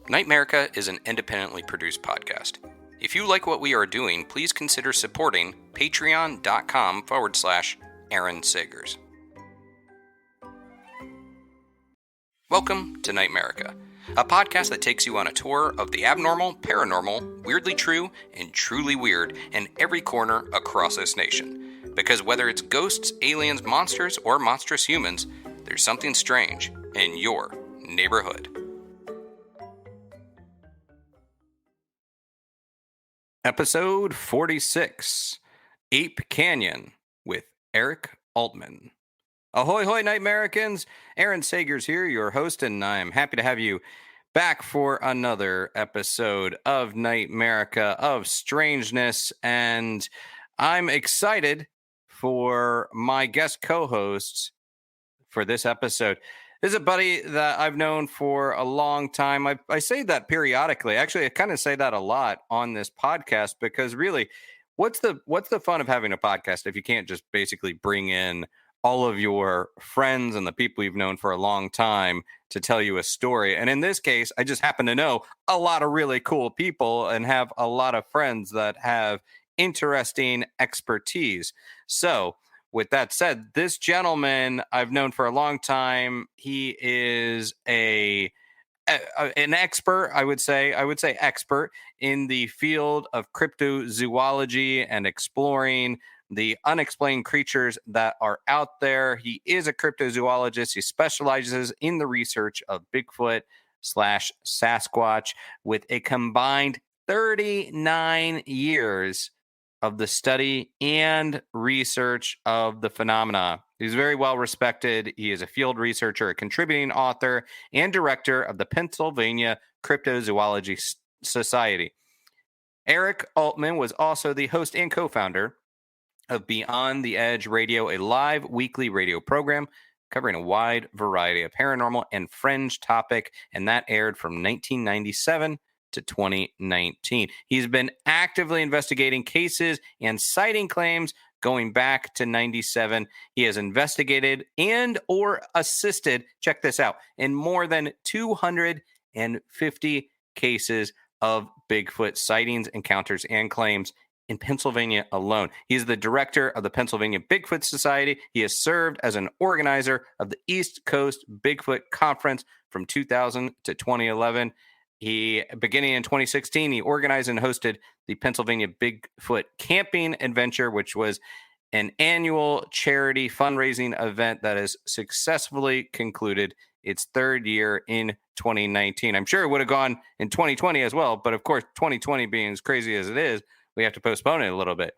NightMerica is an independently produced podcast. If you like what we are doing, please consider supporting patreon.com/Aaron Sagers. Welcome to NightMerica, a podcast that takes you on a tour of the abnormal, paranormal, weirdly true, and truly weird in every corner across this nation. Because whether it's ghosts, aliens, monsters, or monstrous humans, there's something strange in your neighborhood. Episode 46, Ape Canyon with Eric Altman. Ahoy, hoy, NightMericans! Aaron Sagers here, your host, and I'm happy to have you back for another episode of NightMerica of Strangeness, and I'm excited for my guest co-host for this episode. This is a buddy that I've known for a long time. I say that periodically. Actually, I kind of say that a lot on this podcast because really, what's the fun of having a podcast if you can't just basically bring in all of your friends and the people you've known for a long time to tell you a story? And in this case, I just happen to know a lot of really cool people and have a lot of friends that have interesting expertise. So, with that said, this gentleman I've known for a long time. He is an expert, I would say expert in the field of cryptozoology and exploring the unexplained creatures that are out there. He is a cryptozoologist. He specializes in the research of Bigfoot/Sasquatch with a combined 39 years of the study and research of the phenomena. He's very well respected. He is a field researcher, a contributing author, and director of the Pennsylvania Cryptozoology Society. Eric Altman was also the host and co-founder of Beyond the Edge Radio, a live weekly radio program covering a wide variety of paranormal and fringe topic, and that aired from 1997 to 2019. He's been actively investigating cases and citing claims going back to 97. He has investigated and or assisted, check this out, in more than 250 cases of Bigfoot sightings, encounters, and claims in Pennsylvania alone. He's the director of the Pennsylvania Bigfoot Society. He has served as an organizer of the East Coast Bigfoot Conference from 2000 to 2011. Beginning in 2016, he organized and hosted the Pennsylvania Bigfoot Camping Adventure, which was an annual charity fundraising event that has successfully concluded its third year in 2019. I'm sure it would have gone in 2020 as well, but of course, 2020 being as crazy as it is, we have to postpone it a little bit.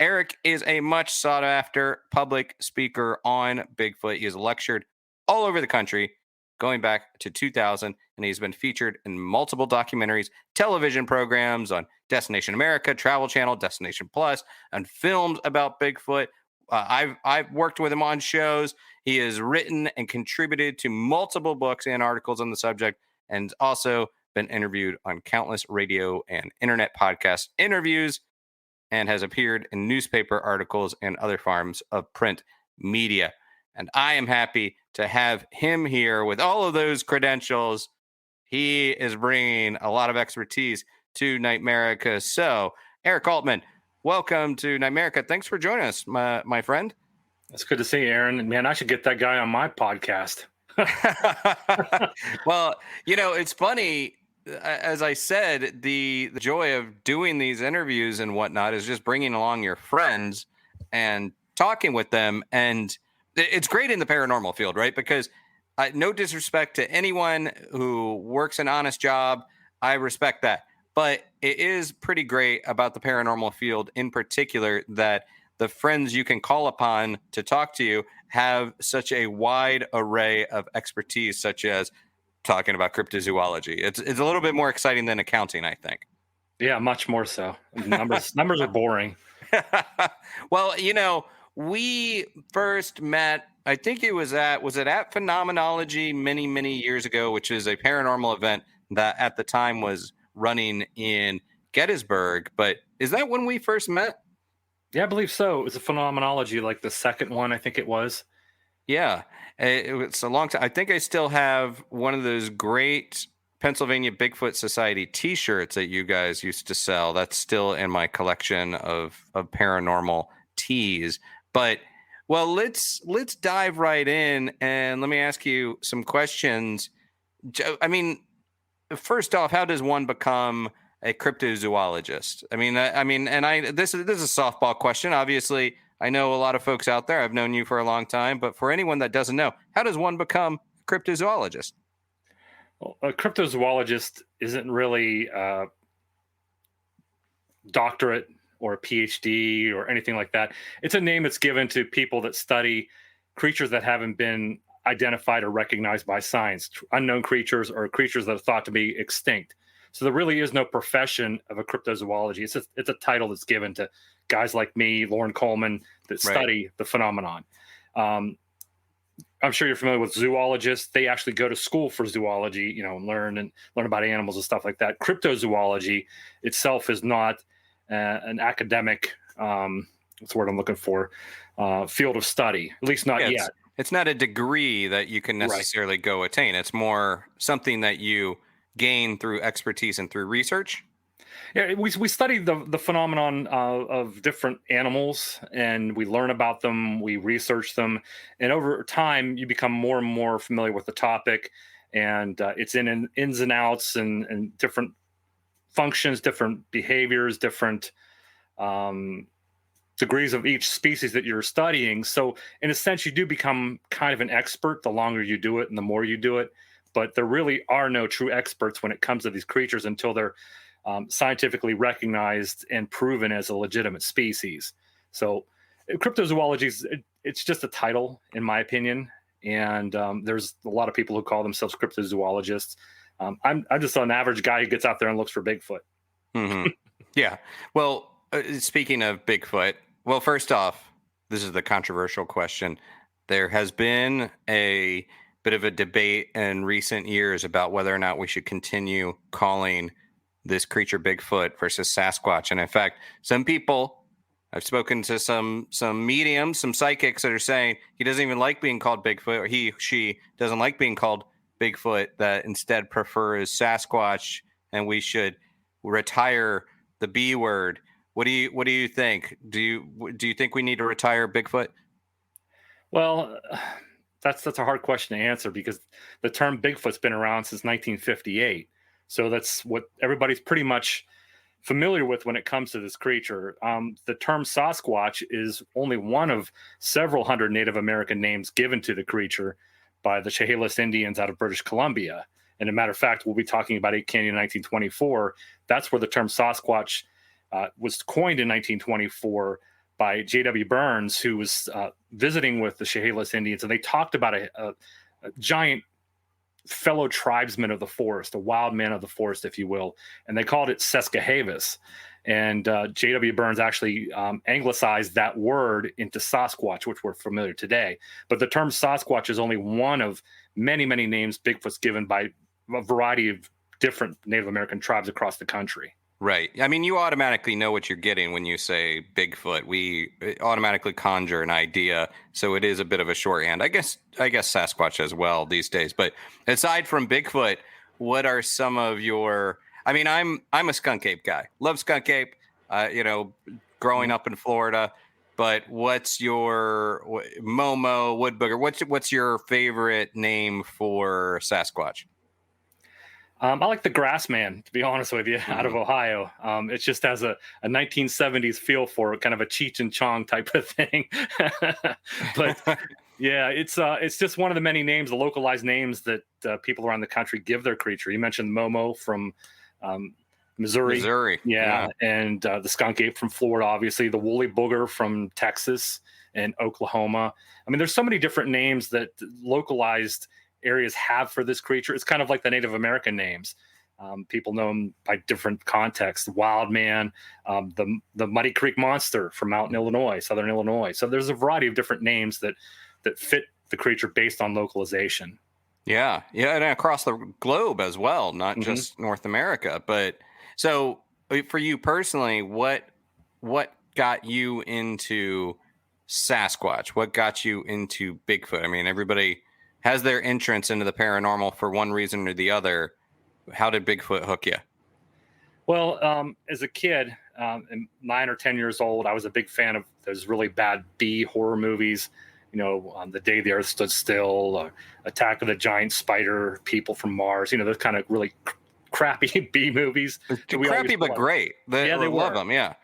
Eric is a much sought after public speaker on Bigfoot. He has lectured all over the country, going back to 2000, and he's been featured in multiple documentaries, television programs on Destination America, Travel Channel, Destination Plus, and films about Bigfoot. I've worked with him on shows. He has written and contributed to multiple books and articles on the subject, and also been interviewed on countless radio and internet podcast interviews, and has appeared in newspaper articles and other forms of print media. And I am happy to have him here with all of those credentials. He is bringing a lot of expertise to NightMerica. So, Eric Altman, welcome to NightMerica. Thanks for joining us, my friend. It's good to see you, Aaron. Man, I should get that guy on my podcast. Well, it's funny. As I said, the joy of doing these interviews and whatnot is just bringing along your friends and talking with them. And it's great in the paranormal field, right? Because no disrespect to anyone who works an honest job. I respect that. But it is pretty great about the paranormal field in particular that the friends you can call upon to talk to you have such a wide array of expertise, such as talking about cryptozoology. It's a little bit more exciting than accounting, I think. Yeah, much more so. Numbers are boring. Well, we first met, I think it was at Phenomenology many years ago, which is a paranormal event that at the time was running in Gettysburg. But is that when we first met? Yeah, I believe so. It was a Phenomenology, like the second one, I think it was. Yeah, it was a long time. I think I still have one of those great Pennsylvania Bigfoot Society T-shirts that you guys used to sell. That's still in my collection of paranormal tees. But well, let's dive right in and let me ask you some questions. I mean, first off, how does one become a cryptozoologist? This is a softball question. Obviously, I know a lot of folks out there. I've known you for a long time, but for anyone that doesn't know, how does one become a cryptozoologist? Well, a cryptozoologist isn't really a doctorate or a PhD or anything like that. It's a name that's given to people that study creatures that haven't been identified or recognized by science, unknown creatures or creatures that are thought to be extinct. So there really is no profession of a cryptozoology. It's a title that's given to guys like me, Lauren Coleman, that study the phenomenon. I'm sure you're familiar with zoologists. They actually go to school for zoology, and learn about animals and stuff like that. Cryptozoology itself is not an academic, what's the word I'm looking for, field of study, at least not yet. It's not a degree that you can necessarily go attain. It's more something that you gain through expertise and through research. Yeah, we study the phenomenon of different animals, and we learn about them, we research them, and over time you become more and more familiar with the topic, and it's in ins and outs and different functions, different behaviors, different degrees of each species that you're studying. So in a sense, you do become kind of an expert the longer you do it and the more you do it, but there really are no true experts when it comes to these creatures until they're scientifically recognized and proven as a legitimate species. So cryptozoology, it's just a title, in my opinion. And there's a lot of people who call themselves cryptozoologists. I'm just an average guy who gets out there and looks for Bigfoot. Mm-hmm. Yeah. Well, speaking of Bigfoot, well, first off, this is the controversial question. There has been a bit of a debate in recent years about whether or not we should continue calling this creature Bigfoot versus Sasquatch. And in fact, some people, I've spoken to some mediums, some psychics that are saying he doesn't even like being called Bigfoot, or she doesn't like being called Bigfoot, that instead prefers Sasquatch, and we should retire the B word. What do you think? Do you think we need to retire Bigfoot? Well, that's a hard question to answer because the term Bigfoot's been around since 1958. So that's what everybody's pretty much familiar with when it comes to this creature. The term Sasquatch is only one of several hundred Native American names given to the creature by the Chehalis Indians out of British Columbia. And a matter of fact, we'll be talking about Ape Canyon in 1924. That's where the term Sasquatch was coined in 1924 by J.W. Burns, who was visiting with the Chehalis Indians. And they talked about a giant fellow tribesman of the forest, a wild man of the forest, if you will, and they called it Sesquehavis. And J.W. Burns actually anglicized that word into Sasquatch, which we're familiar today. But the term Sasquatch is only one of many, many names Bigfoot's given by a variety of different Native American tribes across the country. Right. I mean, you automatically know what you're getting when you say Bigfoot. We automatically conjure an idea, so it is a bit of a shorthand. I guess Sasquatch as well these days. But aside from Bigfoot, what are some of your? I mean, I'm a skunk ape guy. Love skunk ape. Growing up in Florida. But what's your Momo, wood booger? What's your favorite name for Sasquatch? I like the Grassman, to be honest with you, out of Ohio. It just has a 1970s feel for it, kind of a Cheech and Chong type of thing. But yeah, it's just one of the many names, the localized names that people around the country give their creature. You mentioned Momo from Missouri. Yeah. And the skunk ape from Florida, obviously, the woolly booger from Texas and Oklahoma. I mean, there's so many different names that localized areas have for this creature. It's kind of like the Native American names. People know them by different contexts. Wild Man, the Muddy Creek Monster from Mountain Illinois, Southern Illinois. So there's a variety of different names that fit the creature based on localization. Yeah, and across the globe as well, not just North America. But so for you personally, what got you into Sasquatch? What got you into Bigfoot? I mean, everybody has their entrance into the paranormal for one reason or the other. How did Bigfoot hook you? Well, as a kid, 9 or 10 years old, I was a big fan of those really bad B horror movies. The Day the Earth Stood Still, Attack of the Giant Spider, People from Mars. Those kind of really crappy B movies. Crappy but great. They love them. Yeah,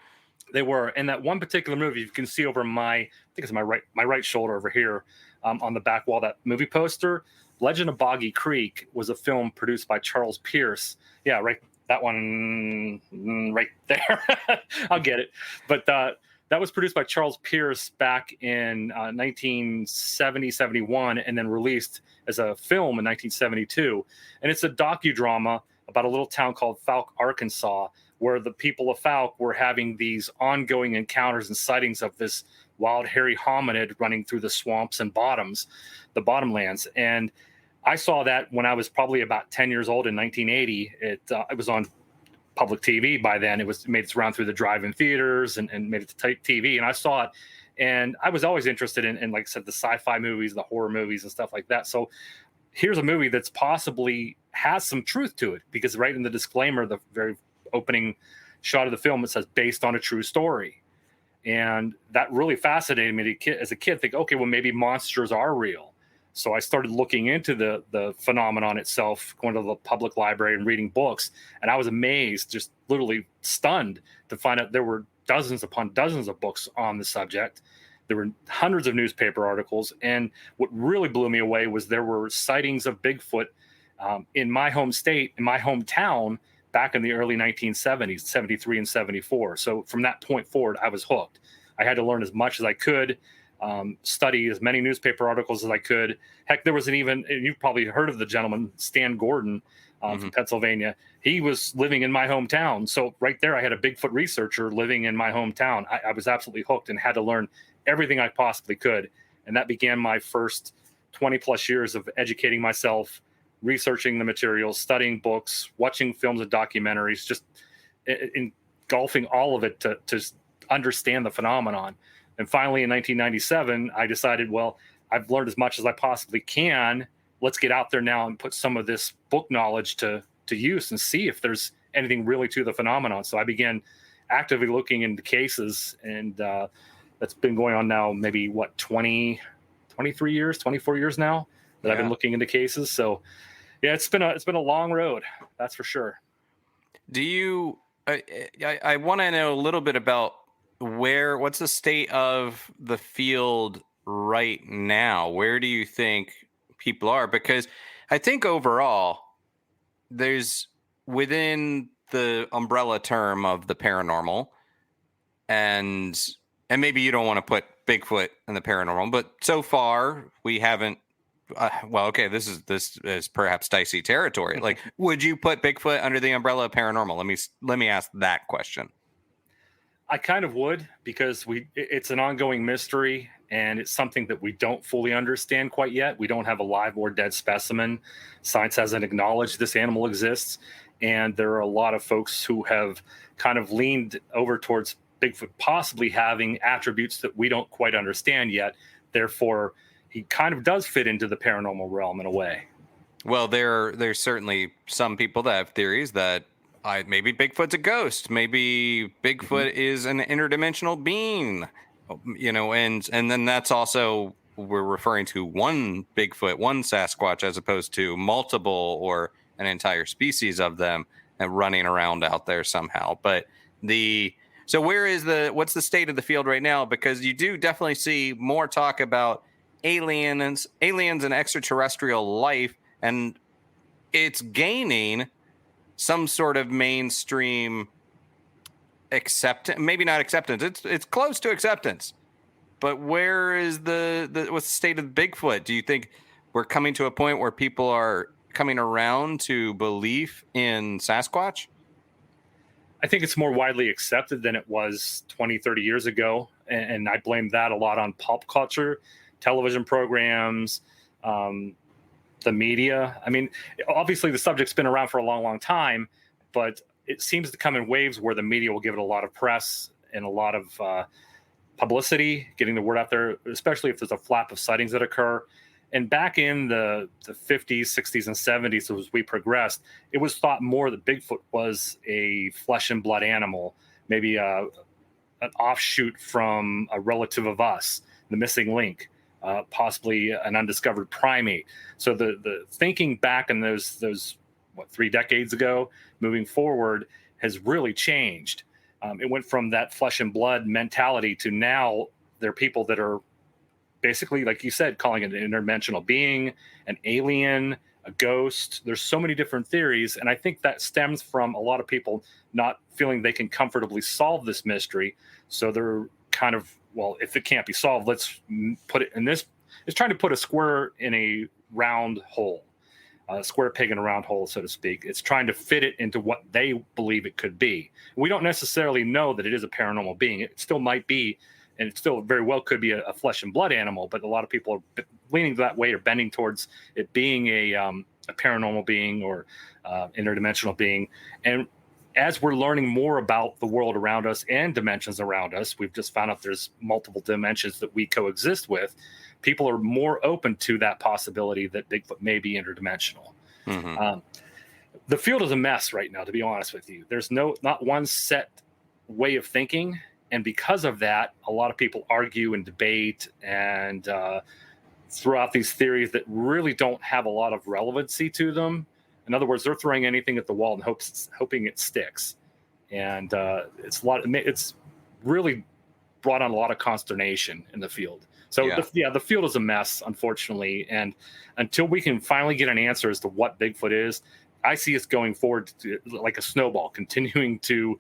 they were. And that one particular movie, you can see over I think it's my right shoulder over here, on the back wall, that movie poster. Legend of Boggy Creek was a film produced by Charles Pierce. Yeah, right. That one right there. I'll get it. But that was produced by Charles Pierce back in 1970, 71, and then released as a film in 1972. And it's a docudrama about a little town called Fouke, Arkansas, where the people of Fouke were having these ongoing encounters and sightings of this wild hairy hominid running through the swamps and the bottomlands. And I saw that when I was probably about 10 years old in 1980. It was on public TV by then. It made its round through the drive-in theaters and made it to TV. And I saw it, and I was always interested in, like I said, the sci-fi movies, the horror movies and stuff like that. So here's a movie that's possibly has some truth to it, because right in the disclaimer, the very opening shot of the film, it says based on a true story. And that really fascinated me as a kid. Think, okay, well, maybe monsters are real. So I started looking into the phenomenon itself, going to the public library and reading books. And I was amazed, just literally stunned, to find out there were dozens upon dozens of books on the subject. There were hundreds of newspaper articles. And what really blew me away was there were sightings of Bigfoot in my home state, in my hometown, back in the early 1970s, 73 and 74. So from that point forward, I was hooked. I had to learn as much as I could. Study as many newspaper articles as I could. Heck, there was you've probably heard of the gentleman, Stan Gordon, from Pennsylvania. He was living in my hometown. So right there, I had a Bigfoot researcher living in my hometown. I was absolutely hooked and had to learn everything I possibly could. And that began my first 20 plus years of educating myself, researching the materials, studying books, watching films and documentaries, just engulfing all of it to understand the phenomenon. And finally, in 1997, I decided, well, I've learned as much as I possibly can. Let's get out there now and put some of this book knowledge to use and see if there's anything really to the phenomenon. So I began actively looking into cases, and that's been going on now maybe, 23 years, 24 years now that I've been looking into cases. So, yeah, it's been a long road, that's for sure. Do you? I want to know a little bit about what's the state of the field right now? Where do you think people are? Because I think overall, there's within the umbrella term of the paranormal, and maybe you don't want to put Bigfoot in the paranormal, but so far we haven't. Well, okay, this is perhaps dicey territory. Like, would you put Bigfoot under the umbrella of paranormal? Let me ask that question. I kind of would, because it's an ongoing mystery, and it's something that we don't fully understand quite yet. We don't have a live or dead specimen. Science hasn't acknowledged this animal exists, and there are a lot of folks who have kind of leaned over towards Bigfoot possibly having attributes that we don't quite understand yet. Therefore, he kind of does fit into the paranormal realm in a way. Well, there's certainly some people that have theories that maybe Bigfoot's a ghost. Maybe Bigfoot is an interdimensional being, and then that's also, we're referring to one Bigfoot, one Sasquatch, as opposed to multiple or an entire species of them and running around out there somehow. But so what's the state of the field right now? Because you do definitely see more talk about aliens and extraterrestrial life, and it's gaining some sort of mainstream acceptance. Maybe not acceptance. It's close to acceptance. But where is what's the state of Bigfoot? Do you think we're coming to a point where people are coming around to belief in Sasquatch? I think it's more widely accepted than it was 20, 30 years ago. And I blame that a lot on pop culture, television programs, the media. I mean, obviously the subject's been around for a long, long time, but it seems to come in waves where the media will give it a lot of press and a lot of publicity, getting the word out there, especially if there's a flap of sightings that occur. And back in the 50s, 60s, and 70s, as we progressed, it was thought more that Bigfoot was a flesh and blood animal, maybe an offshoot from a relative of us, the missing link, possibly an undiscovered primate. So the thinking back in those 3 decades ago, moving forward, has really changed. It went from that flesh and blood mentality to now there are people that are basically, like you said, calling it an interdimensional being, an alien, a ghost. There's so many different theories. And I think that stems from a lot of people not feeling they can comfortably solve this mystery. So they're kind of, well, if it can't be solved, let's put it in this. It's trying to put a square in a round hole, a square peg in a round hole, so to speak. It's trying to fit it into what they believe it could be. We don't necessarily know that it is a paranormal being. It still might be, and it still very well could be a flesh and blood animal, but a lot of people are leaning that way or bending towards it being a paranormal being or interdimensional being. And as we're learning more about the world around us and dimensions around us, we've just found out there's multiple dimensions that we coexist with. People are more open to that possibility that Bigfoot may be interdimensional. Mm-hmm. The field is a mess right now, to be honest with you. There's not one set way of thinking. And because of that, a lot of people argue and debate and throw out these theories that really don't have a lot of relevancy to them. In other words, they're throwing anything at the wall and hoping it sticks. And it's really brought on a lot of consternation in the field. So the field is a mess, unfortunately. And until we can finally get an answer as to what Bigfoot is, I see us going forward to, like a snowball, continuing to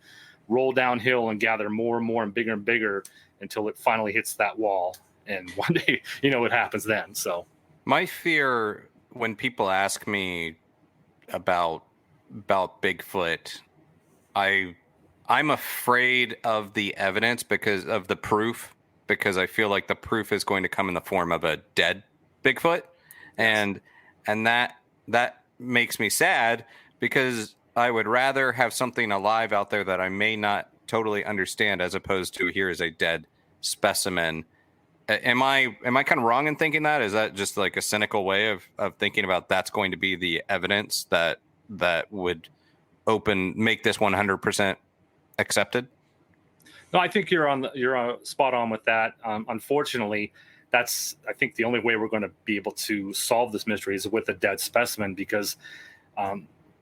roll downhill and gather more and more and bigger until it finally hits that wall. And one day, what happens then. So my fear when people ask me about Bigfoot, I'm afraid of the evidence because of the proof, because I feel like the proof is going to come in the form of a dead Bigfoot. Yes. And that makes me sad, because I would rather have something alive out there that I may not totally understand, as opposed to here is a dead specimen. Am I kind of wrong in thinking that? Is that just like a cynical way of thinking about that's going to be the evidence that would make this 100% accepted? No, I think you're spot on with that. Unfortunately, that's, I think, the only way we're going to be able to solve this mystery is with a dead specimen, because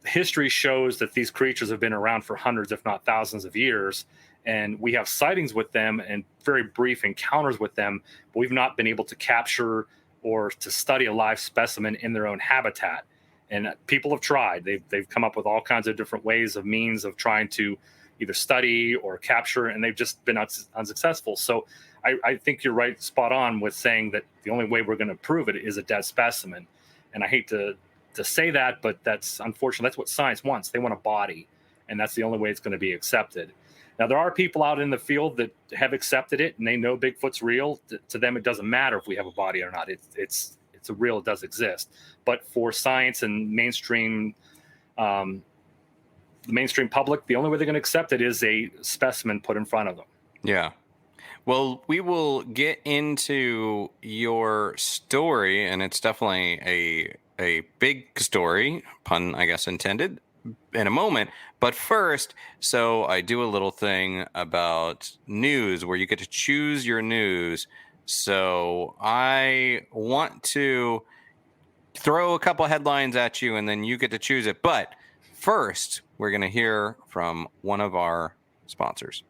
history shows that these creatures have been around for hundreds, if not thousands of years. And we have sightings with them and very brief encounters with them, but we've not been able to capture or to study a live specimen in their own habitat. And people have tried. They've come up with all kinds of different means of trying to either study or capture, and they've just been unsuccessful. So I think you're right, spot on, with saying that the only way we're going to prove it is a dead specimen. And I hate to say that, but that's unfortunate. That's what science wants. They want a body, and that's the only way it's going to be accepted. Now, there are people out in the field that have accepted it, and they know Bigfoot's real. To them, it doesn't matter if we have a body or not. It's a real, it does exist. But for science and mainstream, the mainstream public, the only way they're going to accept it is a specimen put in front of them. Yeah. Well, we will get into your story, and it's definitely a big story, pun, I guess, intended, in a moment. But first, so I do a little thing about news where you get to choose your news. So I want to throw a couple headlines at you, and then you get to choose it. But first, we're going to hear from one of our sponsors.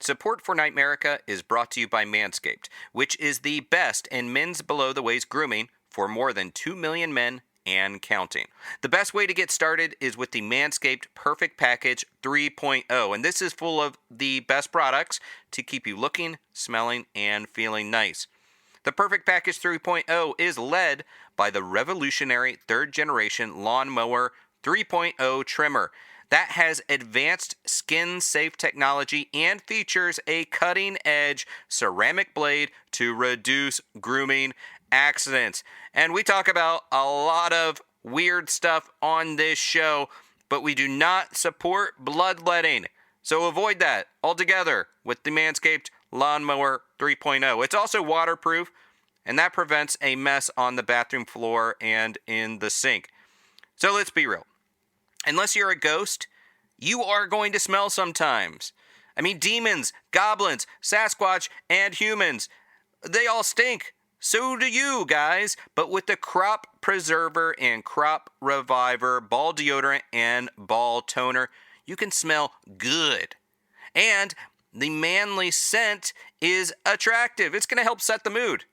Support for NightMerica is brought to you by Manscaped, which is the best in men's below-the-waist grooming for more than 2 million men and counting. The best way to get started is with the Manscaped Perfect Package 3.0, and this is full of the best products to keep you looking, smelling, and feeling nice. The Perfect Package 3.0 is led by the revolutionary third-generation Lawnmower 3.0 trimmer that has advanced skin-safe technology and features a cutting-edge ceramic blade to reduce grooming accidents. And we talk about a lot of weird stuff on this show, but we do not support bloodletting. So avoid that altogether with the Manscaped Lawnmower 3.0. It's also waterproof and that prevents a mess on the bathroom floor and in the sink. So let's be real. Unless you're a ghost, you are going to smell sometimes. I mean, demons, goblins, Sasquatch, and humans, they all stink. So do you, guys. But with the Crop Preserver and Crop Reviver ball deodorant and ball toner, you can smell good. And the manly scent is attractive. It's going to help set the mood.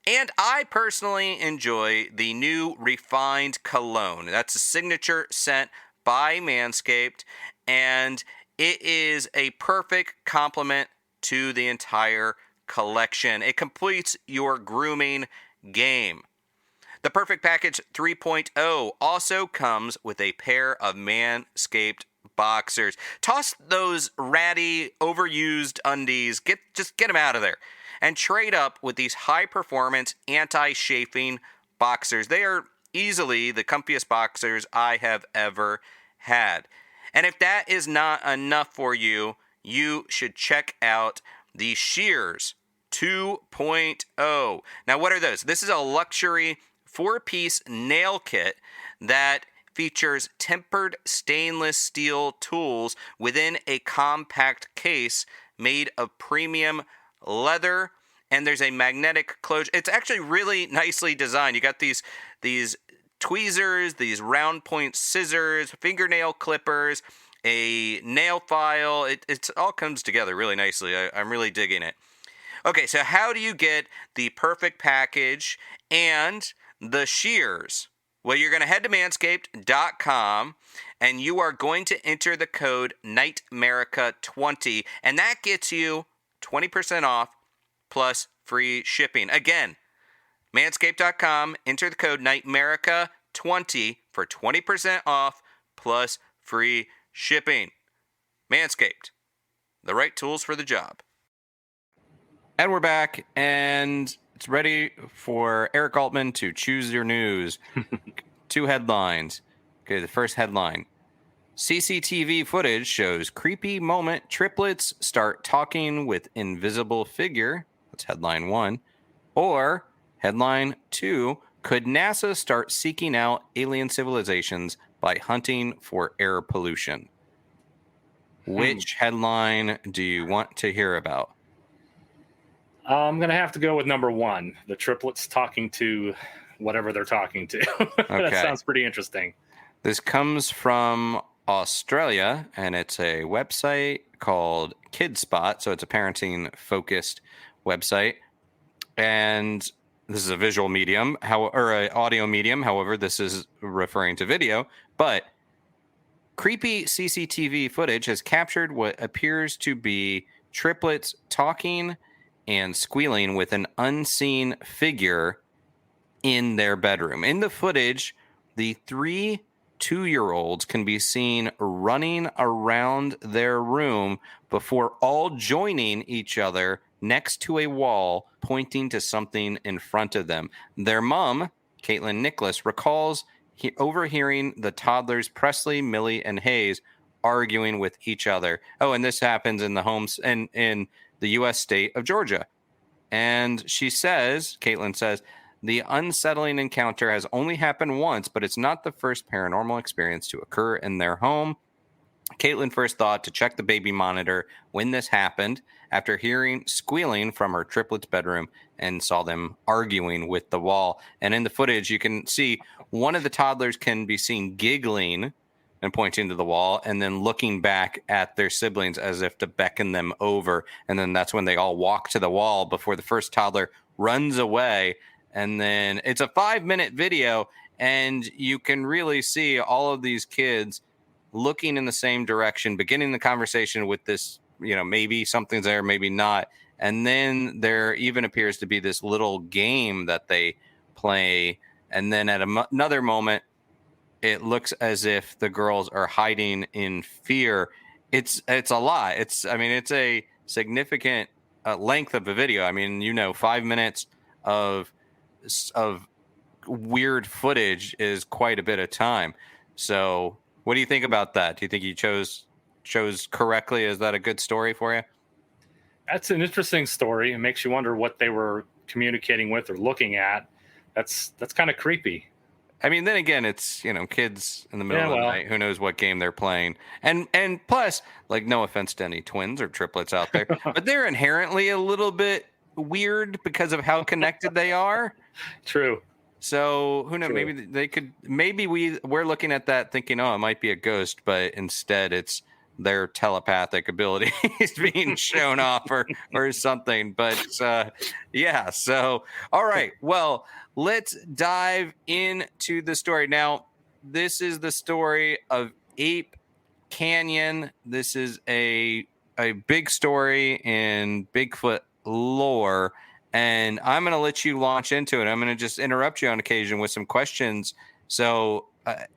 And I personally enjoy the new Refined Cologne. That's a signature scent by Manscaped, and it is a perfect complement to the entire collection. It completes your grooming game. The Perfect Package 3.0 also comes with a pair of Manscaped boxers. Toss those ratty, overused undies. Just get them out of there. And trade up with these high-performance anti-chafing boxers. They are easily the comfiest boxers I have ever had. And if that is not enough for you, you should check out the Shears 2.0. Now, what are those? This is a luxury 4-piece nail kit that features tempered stainless steel tools within a compact case made of premium leather, and there's a magnetic closure. It's actually really nicely designed. You got these tweezers, these round point scissors, fingernail clippers, a nail file. It all comes together really nicely. I'm really digging it. Okay, so how do you get the Perfect Package and the Shears? Well, you're going to head to manscaped.com, and you are going to enter the code NightMerica20, and that gets you 20% off plus free shipping. Again, manscaped.com, enter the code NightMerica20 for 20% off plus free shipping. Manscaped, the right tools for the job. And we're back, and it's ready for Eric Altman to choose your news. 2 headlines. Okay, the first headline. CCTV footage shows creepy moment triplets start talking with invisible figure. That's headline 1. Or headline 2, could NASA start seeking out alien civilizations by hunting for air pollution? Which headline do you want to hear about? I'm going to have to go with number 1, the triplets talking to whatever they're talking to. That sounds pretty interesting. This comes from Australia, and it's a website called KidSpot, so it's a parenting-focused website. And this is a visual medium, or an audio medium. However, this is referring to video. But creepy CCTV footage has captured what appears to be triplets talking and squealing with an unseen figure in their bedroom. In the footage, the 3 2-year-olds can be seen running around their room before all joining each other next to a wall, pointing to something in front of them. Their mom, Caitlin Nicholas, recalls overhearing the toddlers Presley, Millie, and Hayes arguing with each other. Oh, and this happens in the homes in the U.S. state of Georgia. And Caitlin says, the unsettling encounter has only happened once, but it's not the first paranormal experience to occur in their home. Caitlin first thought to check the baby monitor when this happened after hearing squealing from her triplets' bedroom and saw them arguing with the wall. And in the footage, you can see one of the toddlers can be seen giggling and pointing to the wall and then looking back at their siblings as if to beckon them over. And then that's when they all walk to the wall before the first toddler runs away. And then it's a 5-minute video, and you can really see all of these kids looking in the same direction, beginning the conversation with this, maybe something's there, maybe not. And then there even appears to be this little game that they play. And then at another moment, it looks as if the girls are hiding in fear. It's a lot. It's a significant length of a video. 5 minutes of weird footage is quite a bit of time. So what do you think about that? Do you think he chose correctly? Is that a good story for you? That's an interesting story. It makes you wonder what they were communicating with or looking at, that's kind of creepy. I mean, then again, it's, kids in the middle of the night. Who knows what game they're playing? And plus, like, no offense to any twins or triplets out there, but they're inherently a little bit weird because of how connected they are. True. So who knows? True. Maybe we're looking at that thinking, oh, it might be a ghost, but instead it's their telepathic ability is being shown off or something. But yeah. So, all right. Well, let's dive into the story. Now, this is the story of Ape Canyon. This is a big story in Bigfoot lore. And I'm going to let you launch into it. I'm going to just interrupt you on occasion with some questions. So,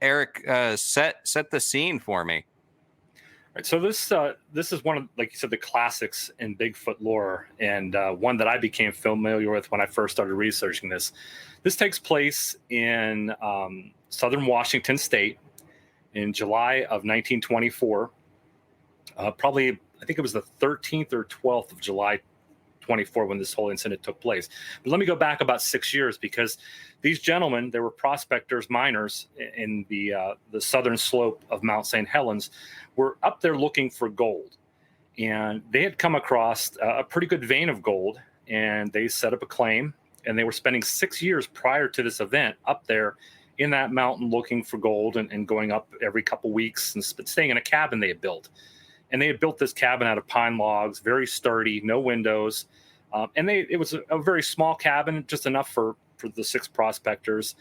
Eric, set the scene for me. Right, so this is one of, like you said, the classics in Bigfoot lore, and one that I became familiar with when I first started researching this. This takes place in southern Washington State in July of 1924. Probably, I think it was the 13th or 12th of July 24 when this whole incident took place. But let me go back about 6 years, because these gentlemen, they were prospectors, miners in the southern slope of Mount St. Helens, were up there looking for gold. And they had come across a pretty good vein of gold, and they set up a claim, and they were spending 6 years prior to this event up there in that mountain looking for gold and going up every couple weeks and staying in a cabin they had built. And they had built this cabin out of pine logs, very sturdy, no windows. And it was a very small cabin, just enough for the 6 prospectors.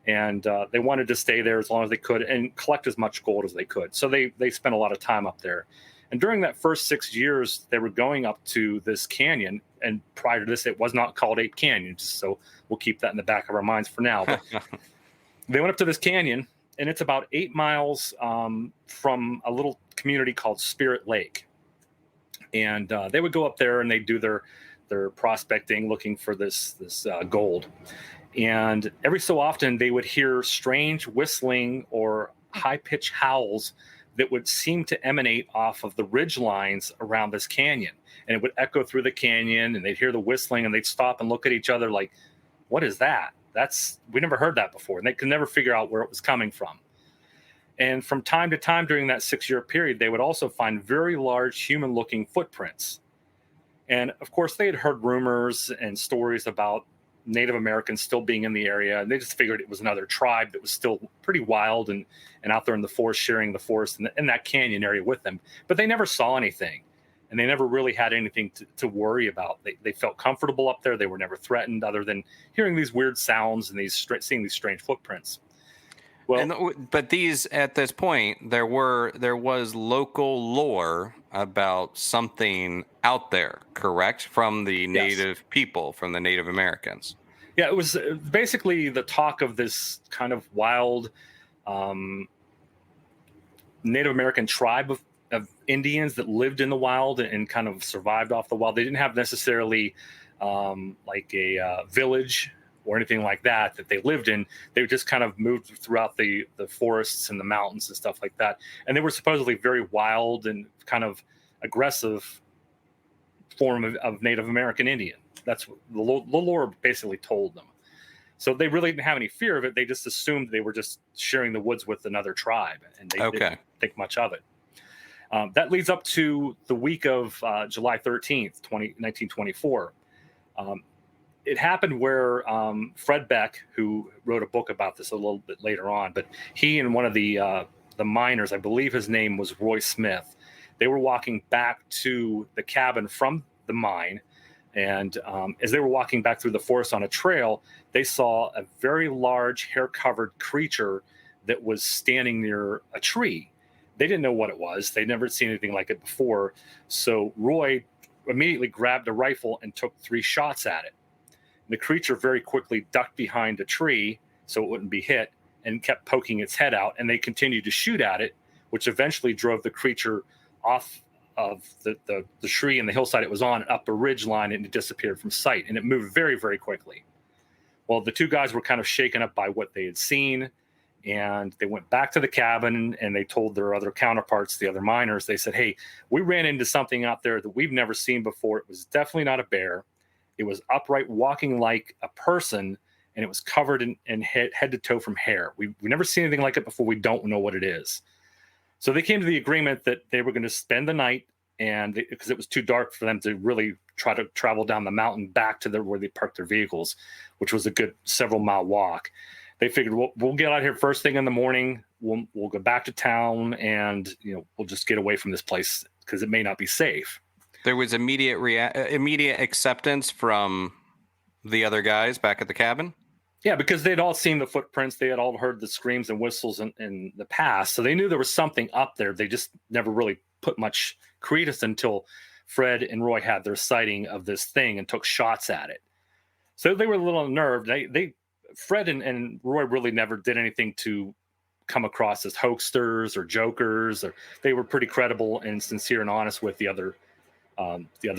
And they wanted to stay there as long as they could and collect as much gold as they could. So they spent a lot of time up there. And during that first 6 years, they were going up to this canyon. And prior to this, it was not called Ape Canyon. So we'll keep that in the back of our minds for now. But they went up to this canyon, and it's about 8 miles from a little community called Spirit Lake. And they would go up there and they do their prospecting, looking for this gold. And every so often they would hear strange whistling or high-pitched howls that would seem to emanate off of the ridge lines around this canyon. And it would echo through the canyon, and they'd hear the whistling, and they'd stop and look at each other like, what is that? We never heard that before. And they could never figure out where it was coming from. And from time to time during that 6-year period, they would also find very large human-looking footprints. And of course, they had heard rumors and stories about Native Americans still being in the area. And they just figured it was another tribe that was still pretty wild and out there in the forest, sharing the forest in that canyon area with them. But they never saw anything. And they never really had anything to worry about. They felt comfortable up there. They were never threatened, other than hearing these weird sounds and seeing these strange footprints. Well, but these, at this point, there was local lore about something out there, correct? From the native people, from the Native Americans. Yeah, it was basically the talk of this kind of wild Native American tribe of Indians that lived in the wild and kind of survived off the wild. They didn't have necessarily like a village or anything like that they lived in. They just kind of moved throughout the forests and the mountains and stuff like that. And they were supposedly very wild and kind of aggressive form of Native American Indian. That's what the lore basically told them. So they really didn't have any fear of it. They just assumed they were just sharing the woods with another tribe, and they didn't think much of it. That leads up to the week of July 13th, 1924. It happened where Fred Beck, who wrote a book about this a little bit later on, but he and one of the miners, I believe his name was Roy Smith, they were walking back to the cabin from the mine. And as they were walking back through the forest on a trail, they saw a very large hair-covered creature that was standing near a tree. They didn't know what it was. They'd never seen anything like it before. So Roy immediately grabbed a rifle and took 3 shots at it. The creature very quickly ducked behind a tree so it wouldn't be hit and kept poking its head out. And they continued to shoot at it, which eventually drove the creature off of the tree and the hillside it was on and up a ridge line, and it disappeared from sight. And it moved very, very quickly. Well, the 2 guys were kind of shaken up by what they had seen, and they went back to the cabin and they told their other counterparts, the other miners. They said, hey, we ran into something out there that we've never seen before. It was definitely not a bear. It was upright, walking like a person, and it was covered in head to toe from hair. We never seen anything like it before. We don't know what it is. So they came to the agreement that they were going to spend the night, and because it was too dark for them to really try to travel down the mountain back to where they parked their vehicles, which was a good several mile walk. They figured we'll get out here first thing in the morning. We'll go back to town, and we'll just get away from this place because it may not be safe. There was immediate acceptance from the other guys back at the cabin. Yeah, because they'd all seen the footprints. They had all heard the screams and whistles in the past. So they knew there was something up there. They just never really put much credence until Fred and Roy had their sighting of this thing and took shots at it. So they were a little unnerved. Fred and Roy really never did anything to come across as hoaxsters or jokers. They were pretty credible and sincere and honest with the other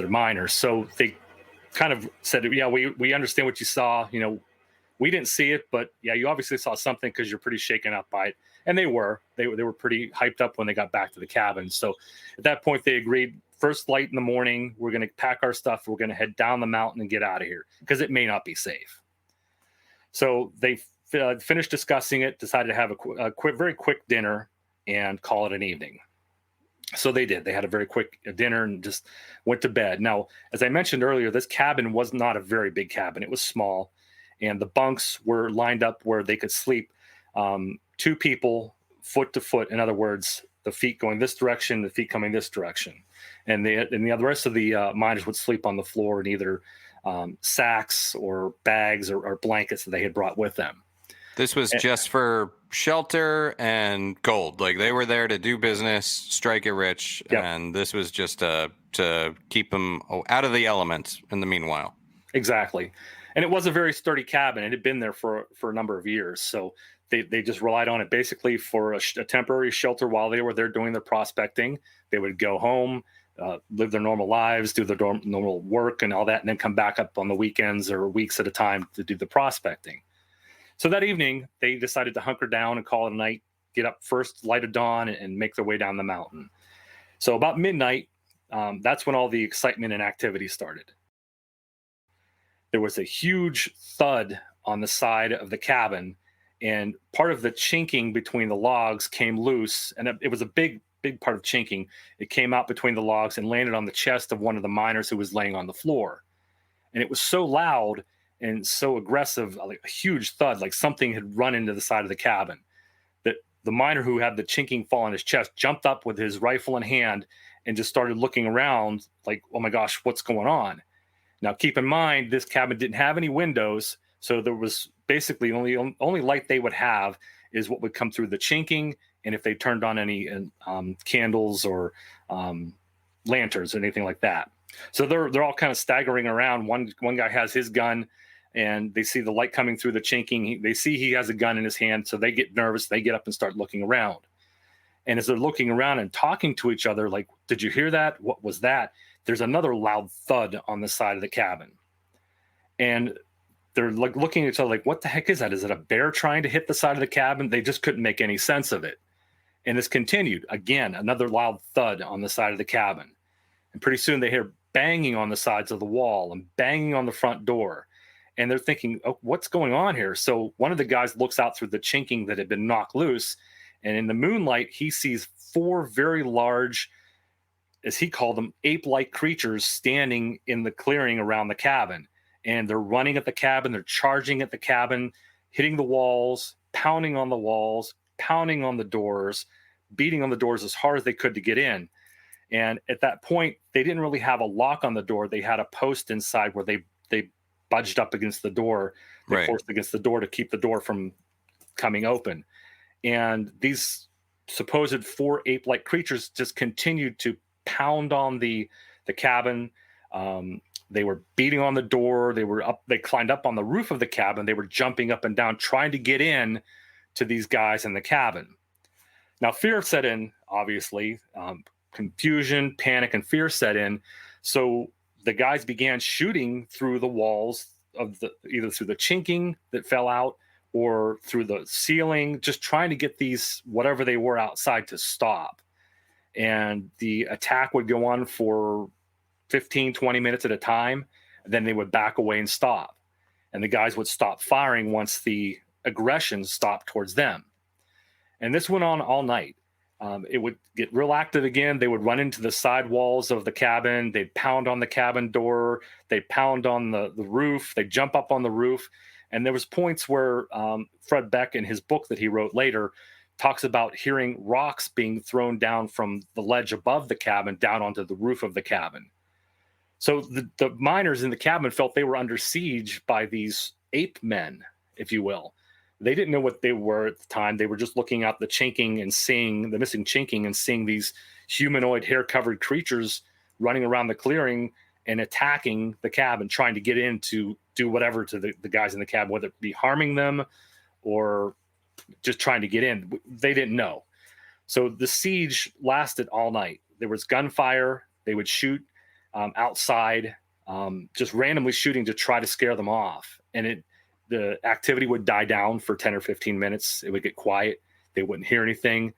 miners. So they kind of said, yeah, we understand what you saw. We didn't see it, but yeah, you obviously saw something because you're pretty shaken up by it. And they were pretty hyped up when they got back to the cabin. So at that point, they agreed, first light in the morning, we're going to pack our stuff. We're going to head down the mountain and get out of here because it may not be safe. So they finished discussing it, decided to have a very quick dinner and call it an evening. So they did. They had a very quick dinner and just went to bed. Now, as I mentioned earlier, this cabin was not a very big cabin. It was small. And the bunks were lined up where they could sleep 2 people foot to foot. In other words, the feet going this direction, the feet coming this direction. And the rest of the miners would sleep on the floor in either sacks or bags or blankets that they had brought with them. This was just for shelter and gold. Like they were there to do business, strike it rich. Yep. And this was just to keep them out of the elements in the meanwhile. Exactly. And it was a very sturdy cabin. It had been there for a number of years. So they just relied on it basically for a temporary shelter while they were there doing their prospecting. They would go home, live their normal lives, do their normal work and all that, and then come back up on the weekends or weeks at a time to do the prospecting. So that evening, they decided to hunker down and call it a night, get up first, light of dawn, and make their way down the mountain. So about midnight, that's when all the excitement and activity started. There was a huge thud on the side of the cabin, and part of the chinking between the logs came loose, and it was a big part of chinking. It came out between the logs and landed on the chest of one of the miners who was laying on the floor. And it was so loud and so aggressive, like a huge thud, like something had run into the side of the cabin, that the miner who had the chinking fall on his chest jumped up with his rifle in hand and just started looking around like, oh my gosh, what's going on? Now, keep in mind, this cabin didn't have any windows, so there was basically only light they would have is what would come through the chinking, and if they turned on any candles or lanterns or anything like that. So they're all kind of staggering around. One guy has his gun, and they see the light coming through the chinking. They see he has a gun in his hand, so they get nervous. They get up and start looking around. And as they're looking around and talking to each other, like, did you hear that? What was that? There's another loud thud on the side of the cabin. And they're like looking at each other like, what the heck is that? Is it a bear trying to hit the side of the cabin? They just couldn't make any sense of it. And this continued. Again, another loud thud on the side of the cabin. And pretty soon they hear banging on the sides of the wall and banging on the front door. And they're thinking, oh, what's going on here? So one of the guys looks out through the chinking that had been knocked loose. And in the moonlight, he sees 4 very large, as he called them, ape-like creatures standing in the clearing around the cabin. And they're running at the cabin. They're charging at the cabin, hitting the walls, pounding on the walls, pounding on the doors, beating on the doors as hard as they could to get in. And at that point, they didn't really have a lock on the door. They had a post inside where they budged up against the door. They forced against the door to keep the door from coming open. And these supposed 4 ape-like creatures just continued to pound on the cabin. They were beating on the door. They climbed up on the roof of the cabin. They were jumping up and down, trying to get in to these guys in the cabin. Now, fear set in, obviously. Confusion, panic, and fear set in. So the guys began shooting through the walls of either through the chinking that fell out or through the ceiling, just trying to get these, whatever they were outside, to stop. And the attack would go on for 15, 20 minutes at a time. Then they would back away and stop. And the guys would stop firing once the aggression stopped towards them. And this went on all night. It would get real active again. They would run into the side walls of the cabin. They'd pound on the cabin door. They'd pound on the roof. They'd jump up on the roof. And there was points where Fred Beck, in his book that he wrote later, talks about hearing rocks being thrown down from the ledge above the cabin down onto the roof of the cabin. So the miners in the cabin felt they were under siege by these ape men, if you will. They didn't know what they were at the time. They were just looking out the chinking and seeing the missing chinking and seeing these humanoid hair-covered creatures running around the clearing and attacking the cabin, trying to get in to do whatever to the guys in the cabin, whether it be harming them or just trying to get in. They didn't know. So the siege lasted all night. There was gunfire. They would shoot outside, just randomly shooting to try to scare them off. And the activity would die down for 10 or 15 minutes. It would get quiet. They wouldn't hear anything.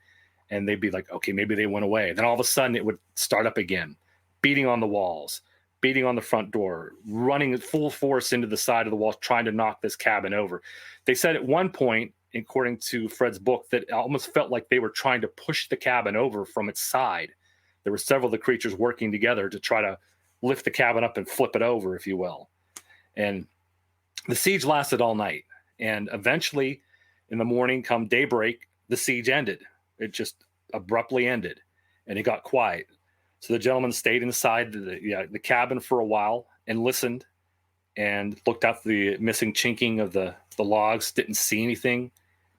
And they'd be like, okay, maybe they went away. Then all of a sudden it would start up again, beating on the walls, beating on the front door, running full force into the side of the wall, trying to knock this cabin over. They said at one point, according to Fred's book, that it almost felt like they were trying to push the cabin over from its side. There were several of the creatures working together to try to lift the cabin up and flip it over, if you will. And the siege lasted all night. And eventually, in the morning, come daybreak, the siege ended. It just abruptly ended, and it got quiet. So the gentleman stayed inside the cabin for a while and listened and looked out the missing chinking of the logs, didn't see anything,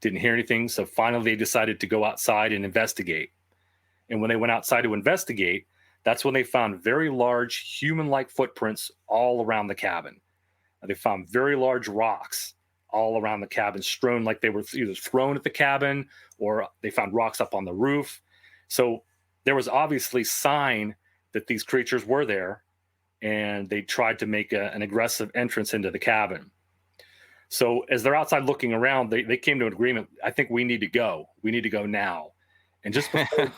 didn't hear anything. So finally, they decided to go outside and investigate. And when they went outside to investigate, that's when they found very large human-like footprints all around the cabin. They found very large rocks all around the cabin, strewn like they were either thrown at the cabin or they found rocks up on the roof. So there was obviously sign that these creatures were there, and they tried to make an aggressive entrance into the cabin. So as they're outside looking around, they came to an agreement. I think we need to go. We need to go now. And just before,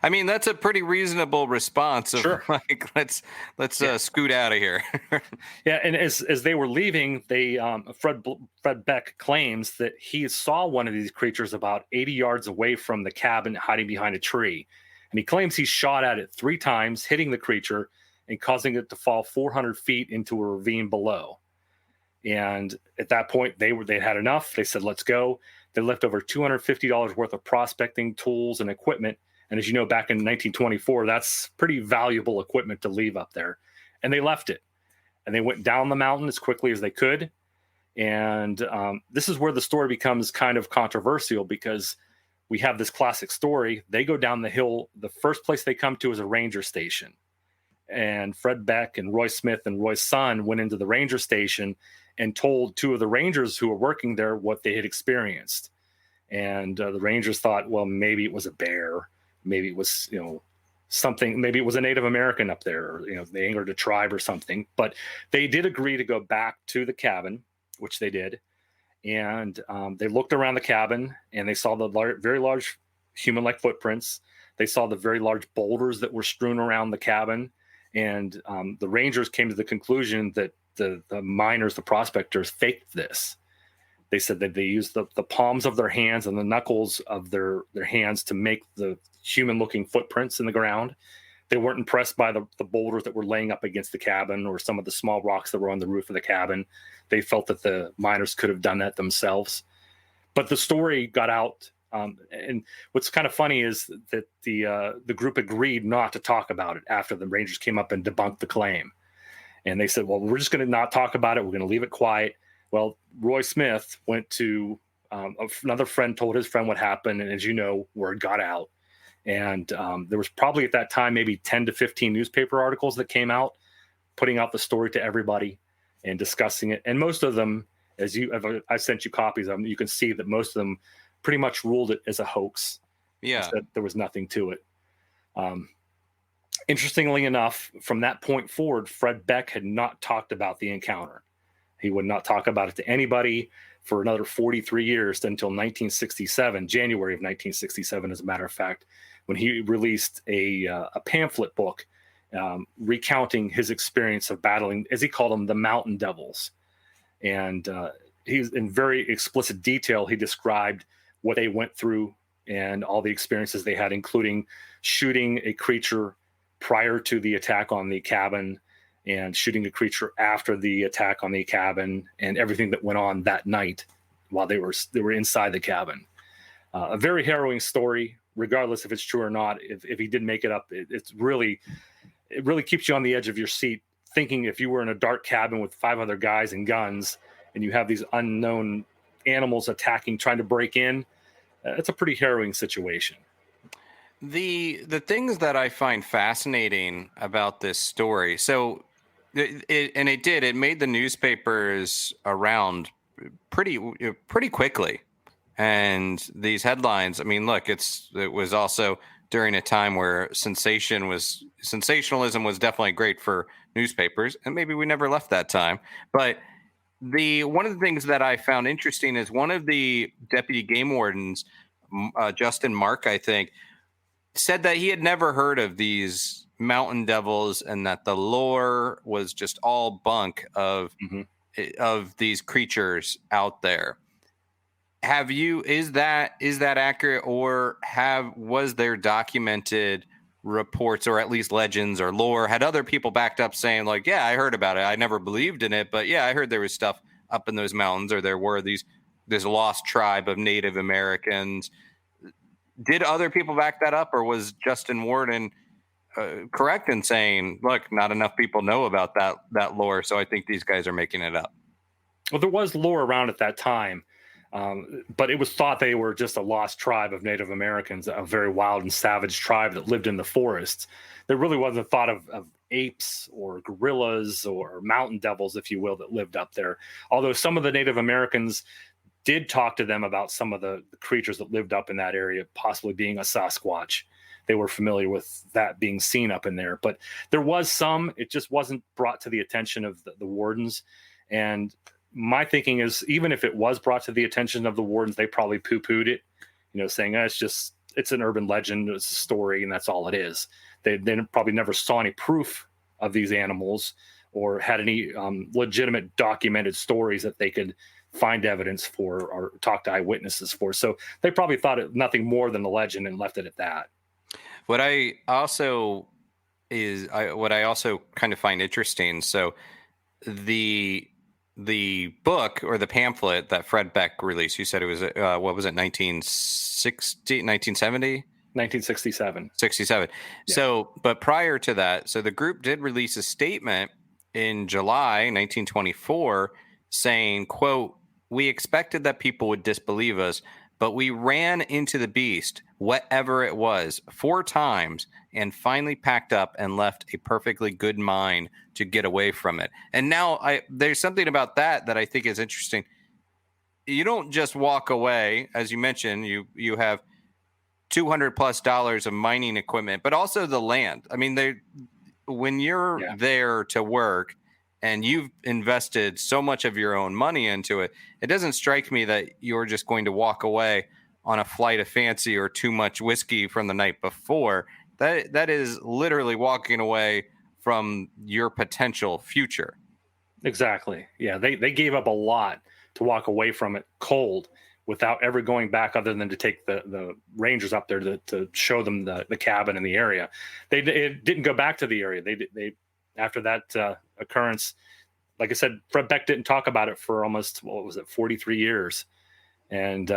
I mean, that's a pretty reasonable response of sure. Like, let's scoot out of here. Yeah, and as they were leaving, Fred Beck claims that he saw one of these creatures about 80 yards away from the cabin, hiding behind a tree. And he claims he shot at it 3 times, hitting the creature and causing it to fall 400 feet into a ravine below. And at that point, they had enough. They said, let's go. They left over $250 worth of prospecting tools and equipment. And as you know, back in 1924, that's pretty valuable equipment to leave up there. And they left it. And they went down the mountain as quickly as they could. And this is where the story becomes kind of controversial, because we have this classic story. They go down the hill. The first place they come to is a ranger station. And Fred Beck and Roy Smith and Roy's son went into the ranger station and told 2 of the rangers who were working there what they had experienced. And the rangers thought, well, maybe it was a bear. Maybe it was, something. Maybe it was a Native American up there, or, they angered a tribe or something. But they did agree to go back to the cabin, which they did. And they looked around the cabin, and they saw the very large human-like footprints. They saw the very large boulders that were strewn around the cabin. And the rangers came to the conclusion that the miners, the prospectors, faked this. They said that they used the palms of their hands and the knuckles of their hands to make the human-looking footprints in the ground. They weren't impressed by the boulders that were laying up against the cabin or some of the small rocks that were on the roof of the cabin. They felt that the miners could have done that themselves. But the story got out. And what's kind of funny is that the group agreed not to talk about it after the rangers came up and debunked the claim. And they said, well, we're just going to not talk about it. We're going to leave it quiet. Well, Roy Smith went to another friend, told his friend what happened. And as you know, word got out. And there was probably at that time maybe 10 to 15 newspaper articles that came out, putting out the story to everybody and discussing it. And most of them, I sent you copies of them, you can see that most of them pretty much ruled it as a hoax. Yeah. Said there was nothing to it. Interestingly enough, from that point forward, Fred Beck had not talked about the encounter. He would not talk about it to anybody for another 43 years until 1967, January of 1967, as a matter of fact, when he released a pamphlet book recounting his experience of battling, as he called them, the mountain devils. And he's in very explicit detail. He described what they went through and all the experiences they had, including shooting a creature prior to the attack on the cabin and shooting a creature after the attack on the cabin, and everything that went on that night while they were inside the cabin. A very harrowing story, regardless if it's true or not. If he did make it up, it really keeps you on the edge of your seat, thinking if you were in a dark cabin with 5 other guys and guns, and you have these unknown animals attacking, trying to break in. It's a pretty harrowing situation. The things that I find fascinating about this story, so it made the newspapers around pretty quickly, and these headlines. I mean, look, it was also during a time where sensationalism was definitely great for newspapers, and maybe we never left that time. But one of the things that I found interesting is one of the deputy game wardens, Justin Mark, I think, said that he had never heard of these mountain devils and that the lore was just all bunk of these creatures out there. Is that accurate, or was there documented reports, or at least legends or lore? Had other people backed up saying, like, yeah, I heard about it, I never believed in it, but yeah, I heard there was stuff up in those mountains, or there were this lost tribe of Native Americans? Did other people back that up, or was Justin Warden correct in saying, look, not enough people know about that lore, so I think these guys are making it up? Well, there was lore around at that time, but it was thought they were just a lost tribe of Native Americans, a very wild and savage tribe that lived in the forests. There really wasn't thought of apes or gorillas or mountain devils, if you will, that lived up there. Although some of the Native Americans did talk to them about some of the creatures that lived up in that area, possibly being a sasquatch. They were familiar with that being seen up in there. But there was some, it just wasn't brought to the attention of the wardens. And my thinking is, even if it was brought to the attention of the wardens, they probably poo-pooed it, saying, it's an urban legend, it's a story, and that's all it is. They probably never saw any proof of these animals or had any legitimate documented stories that they could find evidence for or talk to eyewitnesses for. So they probably thought it nothing more than a legend and left it at that. What I also kind of find interesting, so the book or the pamphlet that Fred Beck released, you said it was, what was it, 1960, 1970? 1967. 67. Yeah. So, but prior to that, so the group did release a statement in July 1924 saying, quote, "We expected that people would disbelieve us, but we ran into the beast, whatever it was, 4 times and finally packed up and left a perfectly good mind to get away from it." And now there's something about that I think is interesting. You don't just walk away. As you mentioned, you have $200+ of mining equipment, but also the land. I mean, when you're there to work and you've invested so much of your own money into it, it doesn't strike me that you're just going to walk away on a flight of fancy or too much whiskey from the night before. That is literally walking away from your potential future. Exactly. Yeah, they gave up a lot to walk away from it cold without ever going back, other than to take the rangers up there to show them the cabin in the area. They didn't go back to the area. They after that occurrence, like I said, Fred Beck didn't talk about it for almost, 43 years. And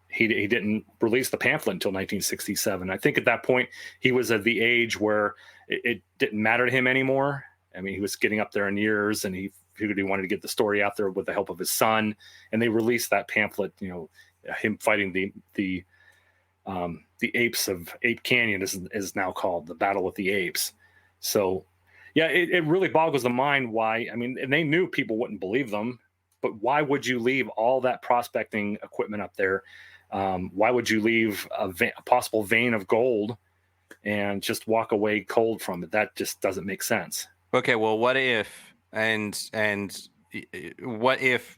he didn't release the pamphlet until 1967. I think at that point he was at the age where it didn't matter to him anymore. I mean, he was getting up there in years, and he figured he wanted to get the story out there with the help of his son. And they released that pamphlet, him fighting the apes of Ape Canyon is now called, the Battle with the Apes. So yeah, it really boggles the mind why. I mean, and they knew people wouldn't believe them, but why would you leave all that prospecting equipment up there? Why would you leave a possible vein of gold and just walk away cold from it? That just doesn't make sense. Okay, well, what if what if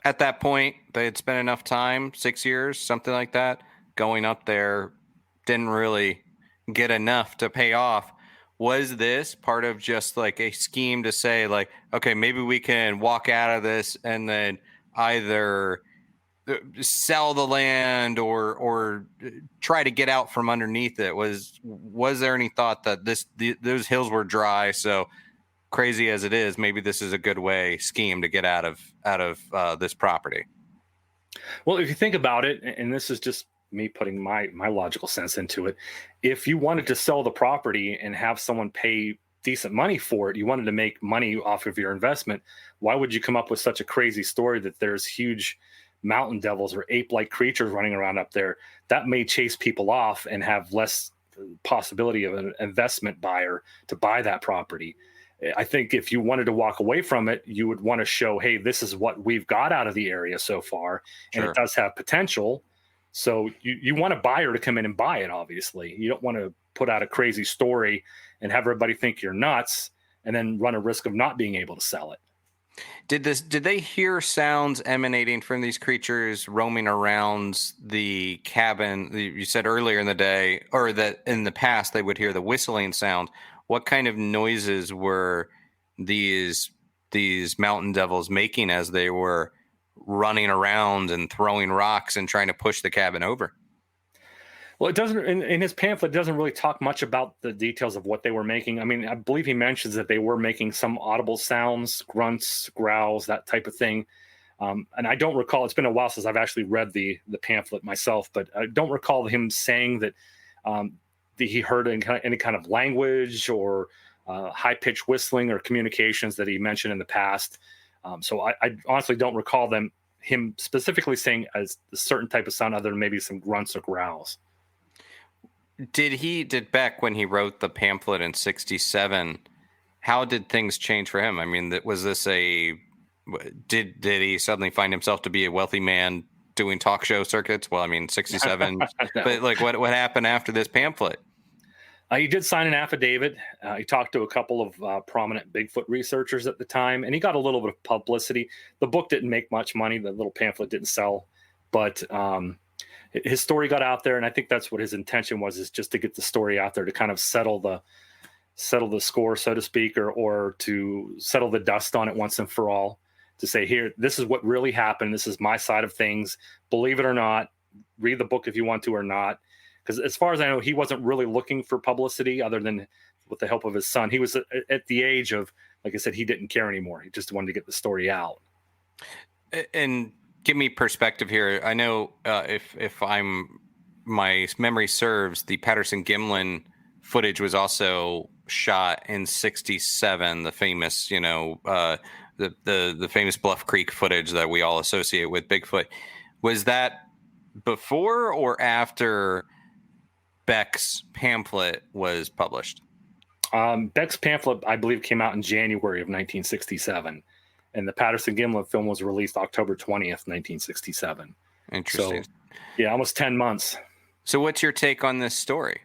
at that point they had spent enough time, 6 years, something like that, going up there, didn't really get enough to pay off? Was this part of just like a scheme to say, like, okay, maybe we can walk out of this and then either sell the land or try to get out from underneath it? Was there any thought that those hills were dry, so crazy as it is, maybe this is a good way scheme to get out of this property? Well, if you think about it, and this is just me putting my logical sense into it, if you wanted to sell the property and have someone pay decent money for it, you wanted to make money off of your investment, why would you come up with such a crazy story that there's huge mountain devils or ape-like creatures running around up there? That may chase people off and have less possibility of an investment buyer to buy that property. I think if you wanted to walk away from it, you would want to show, hey, this is what we've got out of the area so far, and Sure. it does have potential. So you want a buyer to come in and buy it, obviously. You don't want to put out a crazy story and have everybody think you're nuts and then run a risk of not being able to sell it. Did they hear sounds emanating from these creatures roaming around the cabin? You said earlier in the day, or that in the past they would hear the whistling sound. What kind of noises were these mountain devils making as they were running around and throwing rocks and trying to push the cabin over? Well, it doesn't in his pamphlet, it doesn't really talk much about the details of what they were making. I mean, I believe he mentions that they were making some audible sounds, grunts, growls, that type of thing. And I don't recall. It's been a while since I've actually read the pamphlet myself, but I don't recall him saying that he heard any kind of language or high pitched whistling or communications that he mentioned in the past. So I honestly don't recall him specifically saying as a certain type of sound other than maybe some grunts or growls. Did Beck, when he wrote the pamphlet in '67, how did things change for him? I mean, was this did he suddenly find himself to be a wealthy man doing talk show circuits? Well, I mean, '67, No. but like, what happened after this pamphlet? He did sign an affidavit. He talked to a couple of prominent Bigfoot researchers at the time, and he got a little bit of publicity. The book didn't make much money. The little pamphlet didn't sell, but his story got out there, and I think that's what his intention was, is just to get the story out there to kind of settle the score, so to speak, or to settle the dust on it once and for all, to say, here, this is what really happened. This is my side of things. Believe it or not, read the book if you want to or not. Because as far as I know, he wasn't really looking for publicity other than with the help of his son. He was at the age of, like I said, he didn't care anymore. He just wanted to get the story out. And give me perspective here. I know if my memory serves, the Patterson-Gimlin footage was also shot in '67. The famous, the famous Bluff Creek footage that we all associate with Bigfoot. Was that before or after Beck's pamphlet was published? Beck's pamphlet, I believe, came out in January of 1967. And the Patterson-Gimlin film was released October 20th, 1967. Interesting. So, yeah, almost 10 months. So what's your take on this story?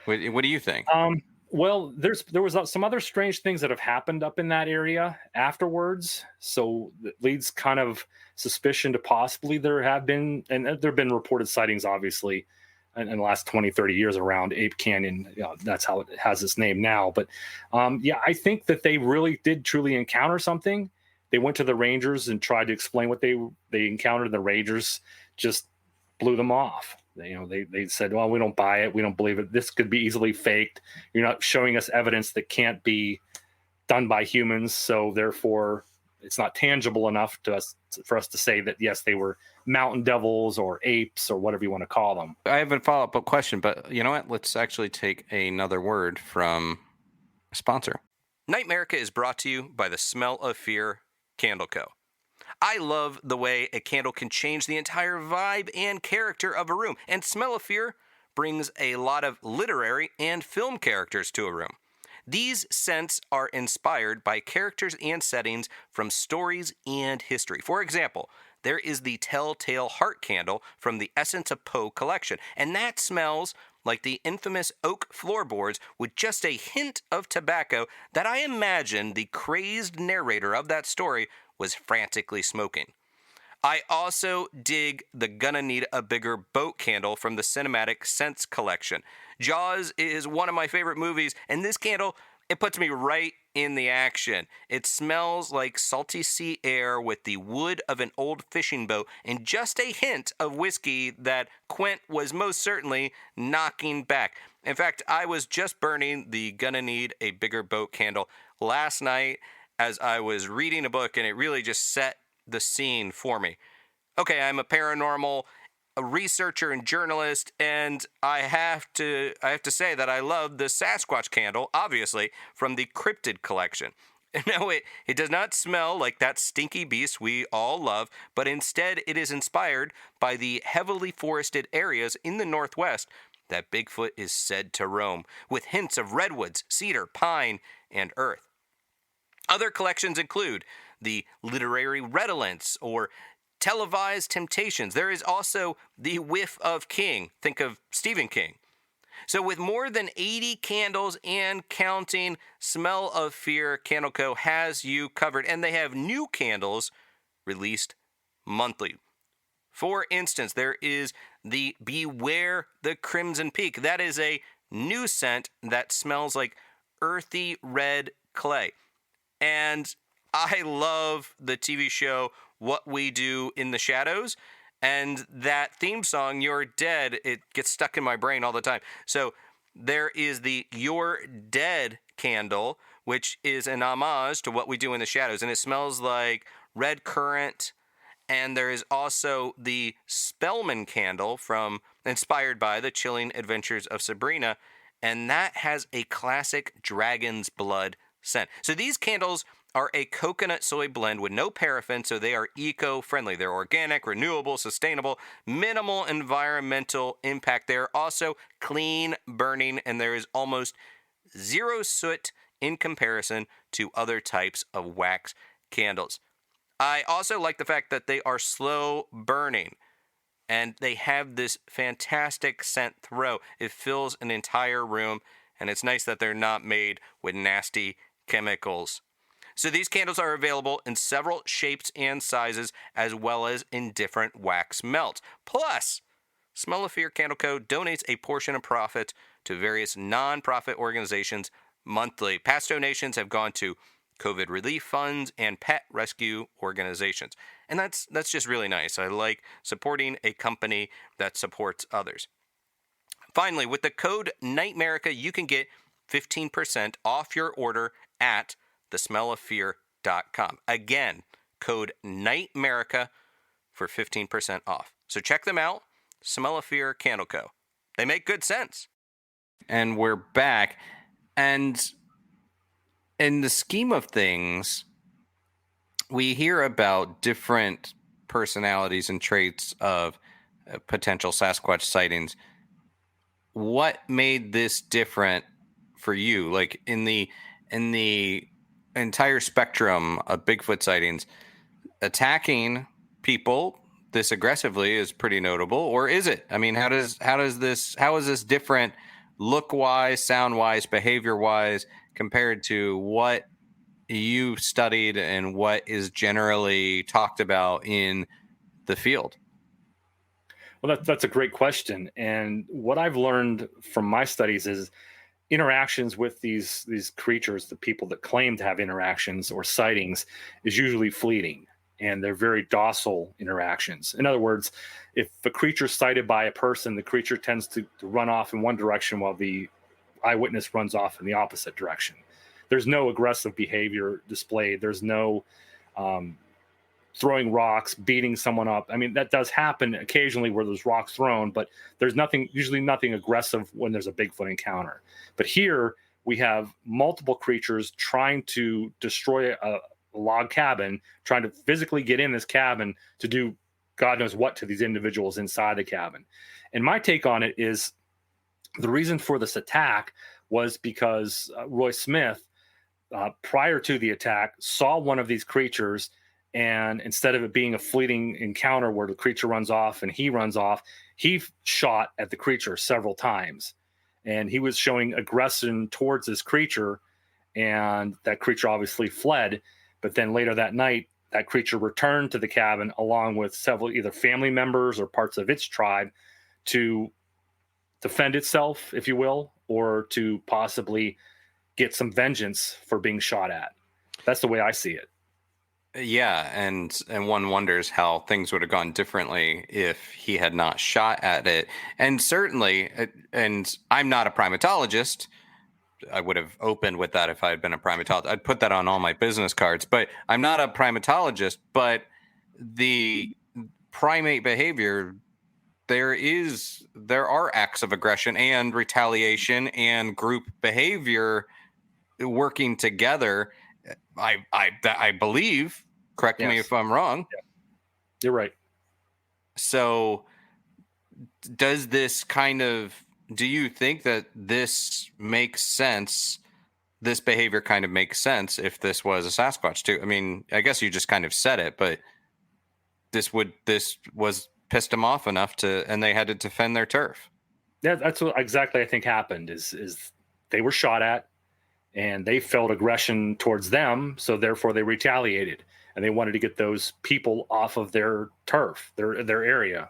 What do you think? Well, there was some other strange things that have happened up in that area afterwards. So it leads kind of suspicion to possibly there have been reported sightings, obviously, in the last 20, 30 years around Ape Canyon. That's how it has its name now. But I think that they really did truly encounter something. They went to the Rangers and tried to explain what they encountered. The Rangers just blew them off. They said, well, we don't buy it. We don't believe it. This could be easily faked. You're not showing us evidence that can't be done by humans. So therefore, it's not tangible enough for us to say that, yes, they were mountain devils or apes or whatever you want to call them. I have a follow-up question, but you know what? Let's actually take another word from a sponsor. NightMerica is brought to you by the Smell of Fear Candle Co. I love the way a candle can change the entire vibe and character of a room, and Smell of Fear brings a lot of literary and film characters to a room. These scents are inspired by characters and settings from stories and history. For example, there is the Telltale Heart Candle from the Essence of Poe collection, and that smells like the infamous oak floorboards with just a hint of tobacco that I imagine the crazed narrator of that story was frantically smoking. I also dig the Gonna Need a Bigger Boat candle from the Cinematic Sense collection. Jaws is one of my favorite movies, and this candle, it puts me right in the action. It smells like salty sea air with the wood of an old fishing boat and just a hint of whiskey that Quint was most certainly knocking back. In fact, I was just burning the Gonna Need a Bigger Boat candle last night as I was reading a book, and it really just set the scene for me. Okay, I'm a paranormal researcher and journalist, and I have to say that I love the Sasquatch candle, obviously, from the Cryptid collection. No, it does not smell like that stinky beast we all love, but instead it is inspired by the heavily forested areas in the Northwest that Bigfoot is said to roam, with hints of redwoods, cedar, pine, and earth. Other collections include the Literary Redolence or Televised Temptations. There is also the Whiff of King. Think of Stephen King. So with more than 80 candles and counting, Smell of Fear Candle Co. has you covered, and they have new candles released monthly. For instance, there is the Beware the Crimson Peak. That is a new scent that smells like earthy red clay. And I love the TV show What We Do in the Shadows. And that theme song, You're Dead, it gets stuck in my brain all the time. So there is the You're Dead candle, which is an homage to What We Do in the Shadows. And it smells like red currant. And there is also the Spellman candle inspired by The Chilling Adventures of Sabrina. And that has a classic dragon's blood scent. So these candles are a coconut soy blend with no paraffin, so they are eco-friendly. They're organic, renewable, sustainable, minimal environmental impact. They're also clean burning, and there is almost zero soot in comparison to other types of wax candles. I also like the fact that they are slow burning, and they have this fantastic scent throw. It fills an entire room, and it's nice that they're not made with nasty chemicals. So these candles are available in several shapes and sizes, as well as in different wax melts. Plus, Smell of Fear Candle Co. donates a portion of profit to various non-profit organizations monthly. Past donations have gone to COVID relief funds and pet rescue organizations. And that's just really nice. I like supporting a company that supports others. Finally, with the code NightMerica, you can get 15% off your order at thesmelloffear.com. Again, code NightMerica for 15% off. So check them out, Smell of Fear Candle Co. They make good sense. And we're back. And in the scheme of things, we hear about different personalities and traits of potential Sasquatch sightings. What made this different for you? Like in the entire spectrum of Bigfoot sightings, attacking people this aggressively is pretty notable, or is it? I mean, how is this different look wise, sound wise, behavior wise compared to what you studied and what is generally talked about in the field? Well, that's a great question. And what I've learned from my studies is interactions with these creatures, the people that claim to have interactions or sightings, is usually fleeting, and they're very docile interactions. In other words, if a creature is sighted by a person, the creature tends to run off in one direction while the eyewitness runs off in the opposite direction. There's no aggressive behavior displayed. There's no throwing rocks, beating someone up. I mean, that does happen occasionally where there's rocks thrown, but there's usually nothing aggressive when there's a Bigfoot encounter. But here we have multiple creatures trying to destroy a log cabin, trying to physically get in this cabin to do God knows what to these individuals inside the cabin. And my take on it is the reason for this attack was because Roy Smith, prior to the attack, saw one of these creatures, and instead of it being a fleeting encounter where the creature runs off and he runs off, he shot at the creature several times. And he was showing aggression towards this creature, and that creature obviously fled. But then later that night, that creature returned to the cabin along with several either family members or parts of its tribe to defend itself, if you will, or to possibly get some vengeance for being shot at. That's the way I see it. Yeah, and one wonders how things would have gone differently if he had not shot at it. And certainly, and I'm not a primatologist. I would have opened with that if I had been a primatologist. I'd put that on all my business cards, but I'm not a primatologist. But the primate behavior, there are acts of aggression and retaliation and group behavior working together. I believe. Correct me Yes. if I'm wrong. Yeah. You're right. So, does this do you think that this makes sense? This behavior kind of makes sense if this was a Sasquatch too. I mean, I guess you just kind of said it, but this was pissed them off enough and they had to defend their turf. Yeah, that's what exactly I think happened is they were shot at and they felt aggression towards them, so therefore they retaliated and they wanted to get those people off of their turf, their area.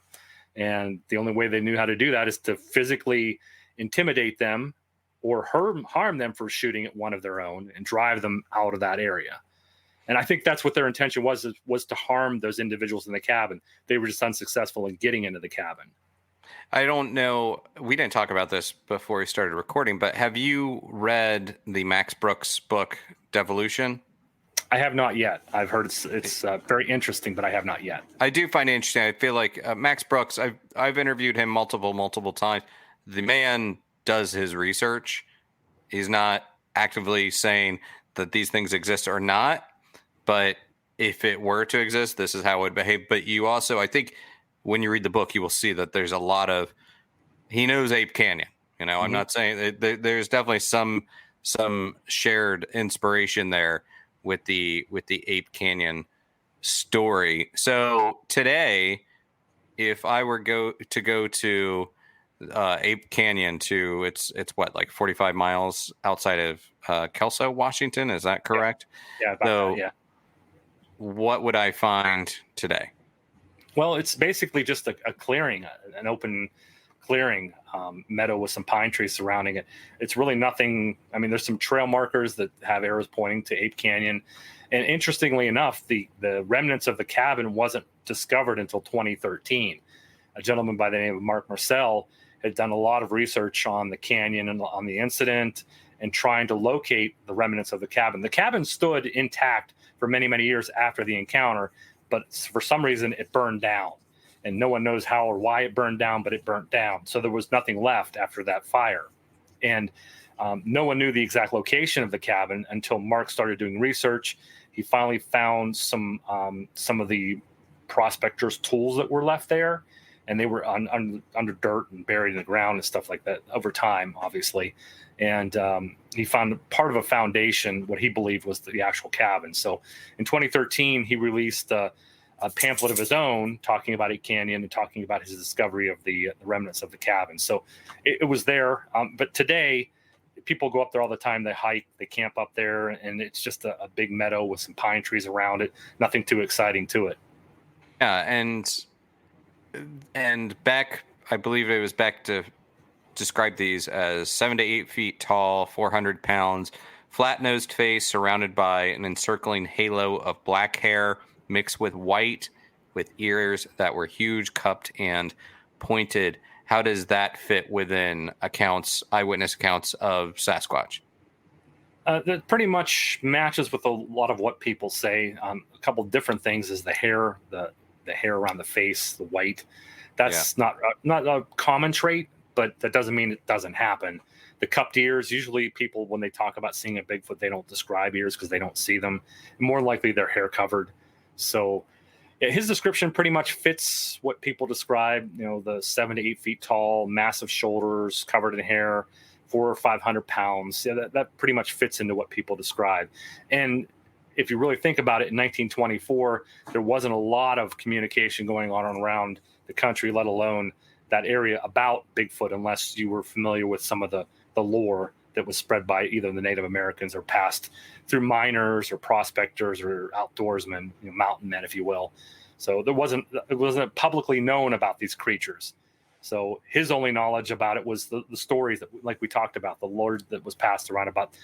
And the only way they knew how to do that is to physically intimidate them or harm them for shooting at one of their own and drive them out of that area. And I think that's what their intention was to harm those individuals in the cabin. They were just unsuccessful in getting into the cabin. I don't know. We didn't talk about this before we started recording, but have you read the Max Brooks book, Devolution? I have not yet. I've heard it's very interesting, but I have not yet. I do find it interesting. I feel like Max Brooks, I've interviewed him multiple times. The man does his research. He's not actively saying that these things exist or not, but if it were to exist, this is how it would behave. But you also, I think, when you read the book, you will see that there's a lot of, he knows Ape Canyon. You know, I'm not saying there's definitely some shared inspiration there with the Ape Canyon story. So today, if I were to go to Ape Canyon it's what, like 45 miles outside of Kelso, Washington, is that correct? Yeah, about that, yeah. What would I find today? Well, it's basically just a clearing, an open clearing, meadow with some pine trees surrounding it. It's really nothing. I mean, there's some trail markers that have arrows pointing to Ape Canyon. And interestingly enough, the remnants of the cabin wasn't discovered until 2013. A gentleman by the name of Mark Marcel had done a lot of research on the canyon and on the incident and trying to locate the remnants of the cabin. The cabin stood intact for many, many years after the encounter, but for some reason it burned down, and no one knows how or why it burned down, but it burnt down. So there was nothing left after that fire. And no one knew the exact location of the cabin until Mark started doing research. He finally found some of the prospectors' tools that were left there, and they were under dirt and buried in the ground and stuff like that over time, obviously. And he found part of a foundation, what he believed was the actual cabin. So in 2013, he released a pamphlet of his own talking about Ape Canyon and talking about his discovery of the remnants of the cabin. So it was there. But today, people go up there all the time. They hike, they camp up there, and it's just a big meadow with some pine trees around it. Nothing too exciting to it. Yeah, and Beck, I believe it was Beck to describe these as 7 to 8 feet tall, 400 pounds, flat-nosed face surrounded by an encircling halo of black hair mixed with white, with ears that were huge, cupped, and pointed. How does that fit within eyewitness accounts of Sasquatch? That pretty much matches with a lot of what people say. A couple different things is the hair, the hair around the face, the white. That's not a common trait, but that doesn't mean it doesn't happen. The cupped ears, usually people, when they talk about seeing a Bigfoot, they don't describe ears because they don't see them. More likely they're hair covered. So his description pretty much fits what people describe, the 7 to 8 feet tall, massive shoulders, covered in hair, 400 or 500 pounds. Yeah, that pretty much fits into what people describe. And if you really think about it, in 1924, there wasn't a lot of communication going on around the country, let alone that area about Bigfoot, unless you were familiar with some of the lore that was spread by either the Native Americans or passed through miners or prospectors or outdoorsmen, mountain men, if you will. So it wasn't publicly known about these creatures. So his only knowledge about it was the stories that, like we talked about, the lore that was passed around about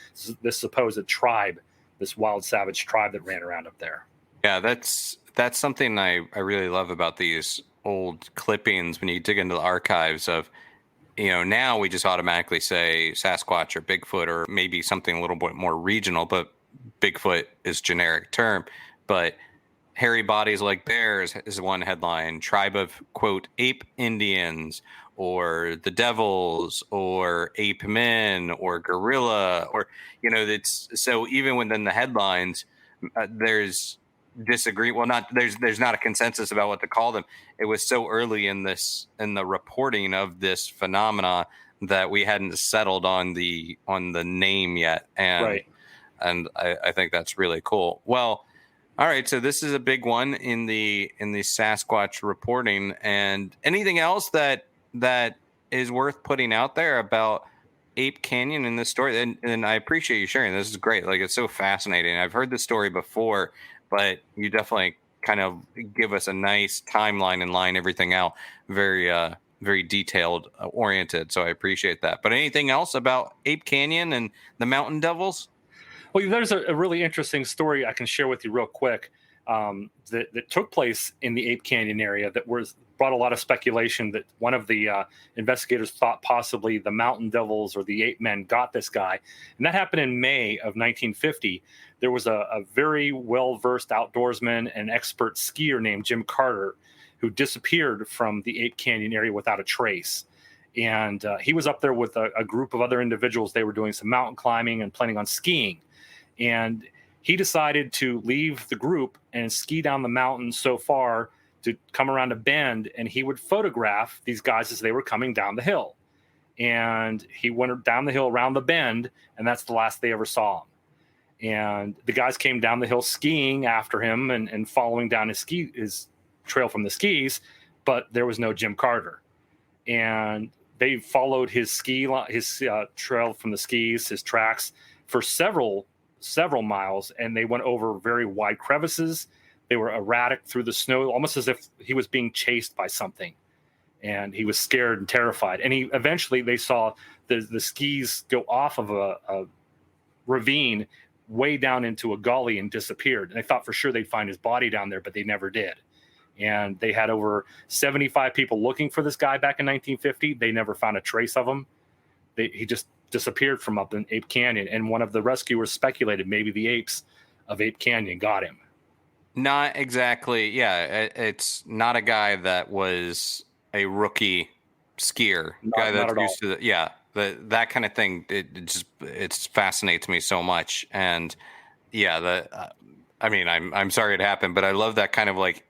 this supposed tribe, this wild savage tribe that ran around up there. Yeah, that's something I really love about these old clippings when you dig into the archives of, now we just automatically say Sasquatch or Bigfoot or maybe something a little bit more regional, but Bigfoot is generic term. But hairy bodies like bears is one headline, tribe of, quote, ape Indians, or the devils, or ape men, or gorilla, or, it's so even within the headlines, there's disagree. Well, there's not a consensus about what to call them. It was so early in the reporting of this phenomena that we hadn't settled on the name yet. And, right. And I think that's really cool. Well, all right, so this is a big one in the Sasquatch reporting. And anything else that is worth putting out there about Ape Canyon in this story? And I appreciate you sharing. This is great. Like, it's so fascinating. I've heard the story before, but you definitely kind of give us a nice timeline and line everything out very very detailed oriented. So I appreciate that. But anything else about Ape Canyon and the Mountain Devils? Well, there's a really interesting story I can share with you real quick that took place in the Ape Canyon area that brought a lot of speculation that one of the investigators thought possibly the Mountain Devils or the Ape Men got this guy. And that happened in May of 1950. There was a very well-versed outdoorsman and expert skier named Jim Carter who disappeared from the Ape Canyon area without a trace. And he was up there with a group of other individuals. They were doing some mountain climbing and planning on skiing. And he decided to leave the group and ski down the mountain so far to come around a bend, and he would photograph these guys as they were coming down the hill. And he went down the hill around the bend, and that's the last they ever saw him. And the guys came down the hill skiing after him and following down his trail from the skis, but there was no Jim Carter. And they followed his trail from the skis, his tracks, for several miles, and they went over very wide crevices. They were erratic through the snow, almost as if he was being chased by something, and he was scared and terrified. And eventually they saw the skis go off of a ravine way down into a gully and disappeared. And they thought for sure they'd find his body down there, but they never did. And they had over 75 people looking for this guy back in 1950. They never found a trace of him. He just disappeared from up in Ape Canyon, and one of the rescuers speculated maybe the apes of Ape Canyon got him. Not exactly. Yeah, it's not a guy that was a rookie skier, guy that's used to that kind of thing. It fascinates me so much, and I'm sorry it happened, but I love that kind of like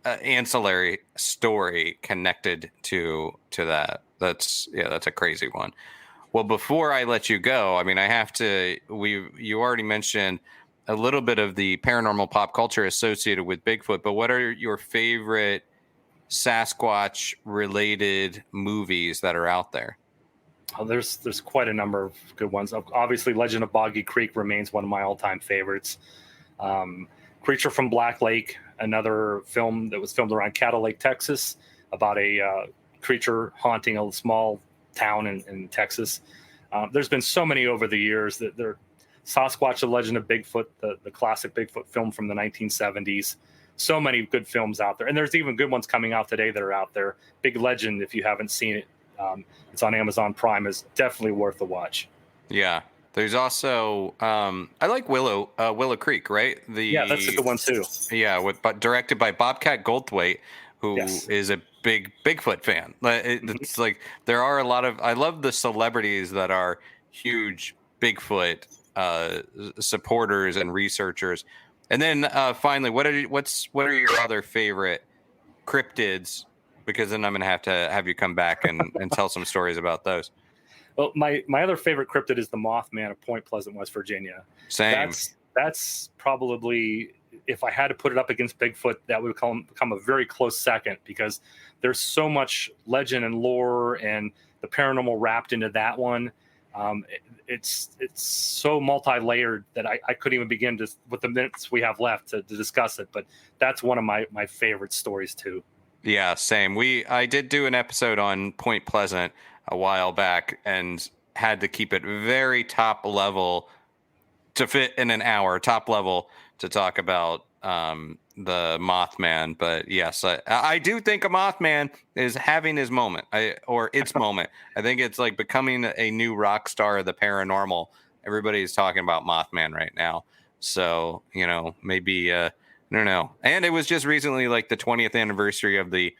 ancillary story connected to that. That's a crazy one. Well, before I let you go, I have to. You already mentioned a little bit of the paranormal pop culture associated with Bigfoot, but what are your favorite Sasquatch related movies that are out there? Oh, there's quite a number of good ones. Obviously, Legend of Boggy Creek remains one of my all-time favorites. Creature from Black Lake, another film that was filmed around Cattle Lake, Texas, about a creature haunting a small town in Texas. There's been so many over the years that they're Sasquatch, The Legend of Bigfoot, the classic Bigfoot film from the 1970s. So many good films out there. And there's even good ones coming out today that are out there. Big Legend, if you haven't seen it, it's on Amazon Prime, is definitely worth a watch. Yeah. There's also, I like Willow Creek, right? That's a good one too. Yeah, directed by Bobcat Goldthwait, who is a big Bigfoot fan. It's like there are a lot of. I love the celebrities that are huge Bigfoot supporters and researchers. And then finally, what are your other favorite cryptids? Because then I'm going to have you come back and tell some stories about those. Well, my other favorite cryptid is the Mothman of Point Pleasant, West Virginia. Same. That's probably, if I had to put it up against Bigfoot, that would become a very close second, because there's so much legend and lore and the paranormal wrapped into that one. It's so multi-layered that I couldn't even begin to, with the minutes we have left, to discuss it. But that's one of my favorite stories too. Yeah, same. I did do an episode on Point Pleasant a while back and had to keep it very top level to fit in an hour, top level to talk about the Mothman. But yes, I do think a Mothman is having his moment, or its moment. I think it's like becoming a new rock star of the paranormal. Everybody's talking about Mothman right now. So, maybe, I don't know. And it was just recently like the 20th anniversary of the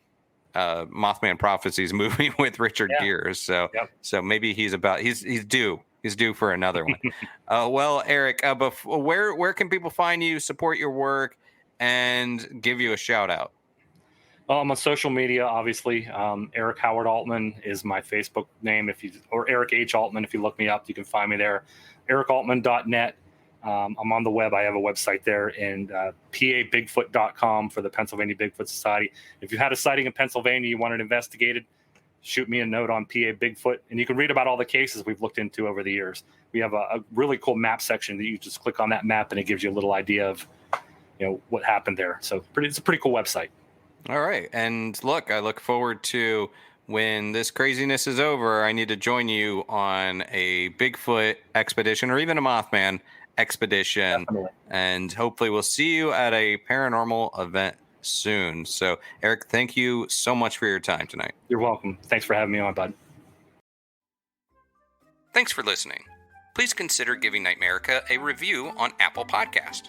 Mothman Prophecies movie with Richard Gere. So, so maybe he's due. He's due for another one. Well, Eric, where can people find you, support your work, and give you a shout out? Well, I'm on social media, obviously. Eric Howard Altman is my Facebook name. Or Eric H. Altman, if you look me up, you can find me there. EricAltman.net. I'm on the web. I have a website there, and PABigfoot.com for the Pennsylvania Bigfoot Society. If you had a sighting in Pennsylvania, you want it investigated, shoot me a note on PA Bigfoot, and you can read about all the cases we've looked into over the years. We have a really cool map section that you just click on that map, and it gives you a little idea of what happened there. So it's a pretty cool website. All right. And look, I look forward to when this craziness is over. I need to join you on a Bigfoot expedition or even a Mothman expedition. Definitely. And hopefully we'll see you at a paranormal event soon. So, Eric, thank you so much for your time tonight. You're welcome. Thanks for having me on, bud. Thanks for listening. Please consider giving NightMerica a review on Apple Podcast.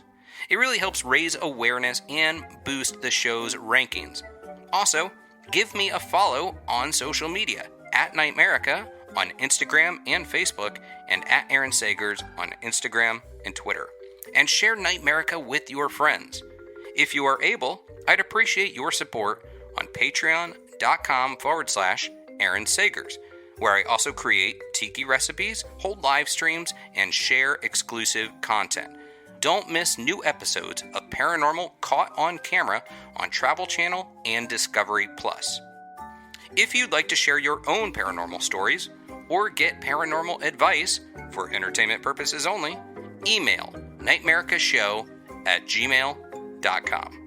It really helps raise awareness and boost the show's rankings. Also, give me a follow on social media at NightMerica on Instagram and Facebook, and at Aaron Sagers on Instagram and Twitter. And share NightMerica with your friends. If you are able, I'd appreciate your support on patreon.com/Aaron Sagers, where I also create tiki recipes, hold live streams, and share exclusive content. Don't miss new episodes of Paranormal Caught on Camera on Travel Channel and Discovery Plus. If you'd like to share your own paranormal stories or get paranormal advice for entertainment purposes only, email nightmericashow@gmail.com.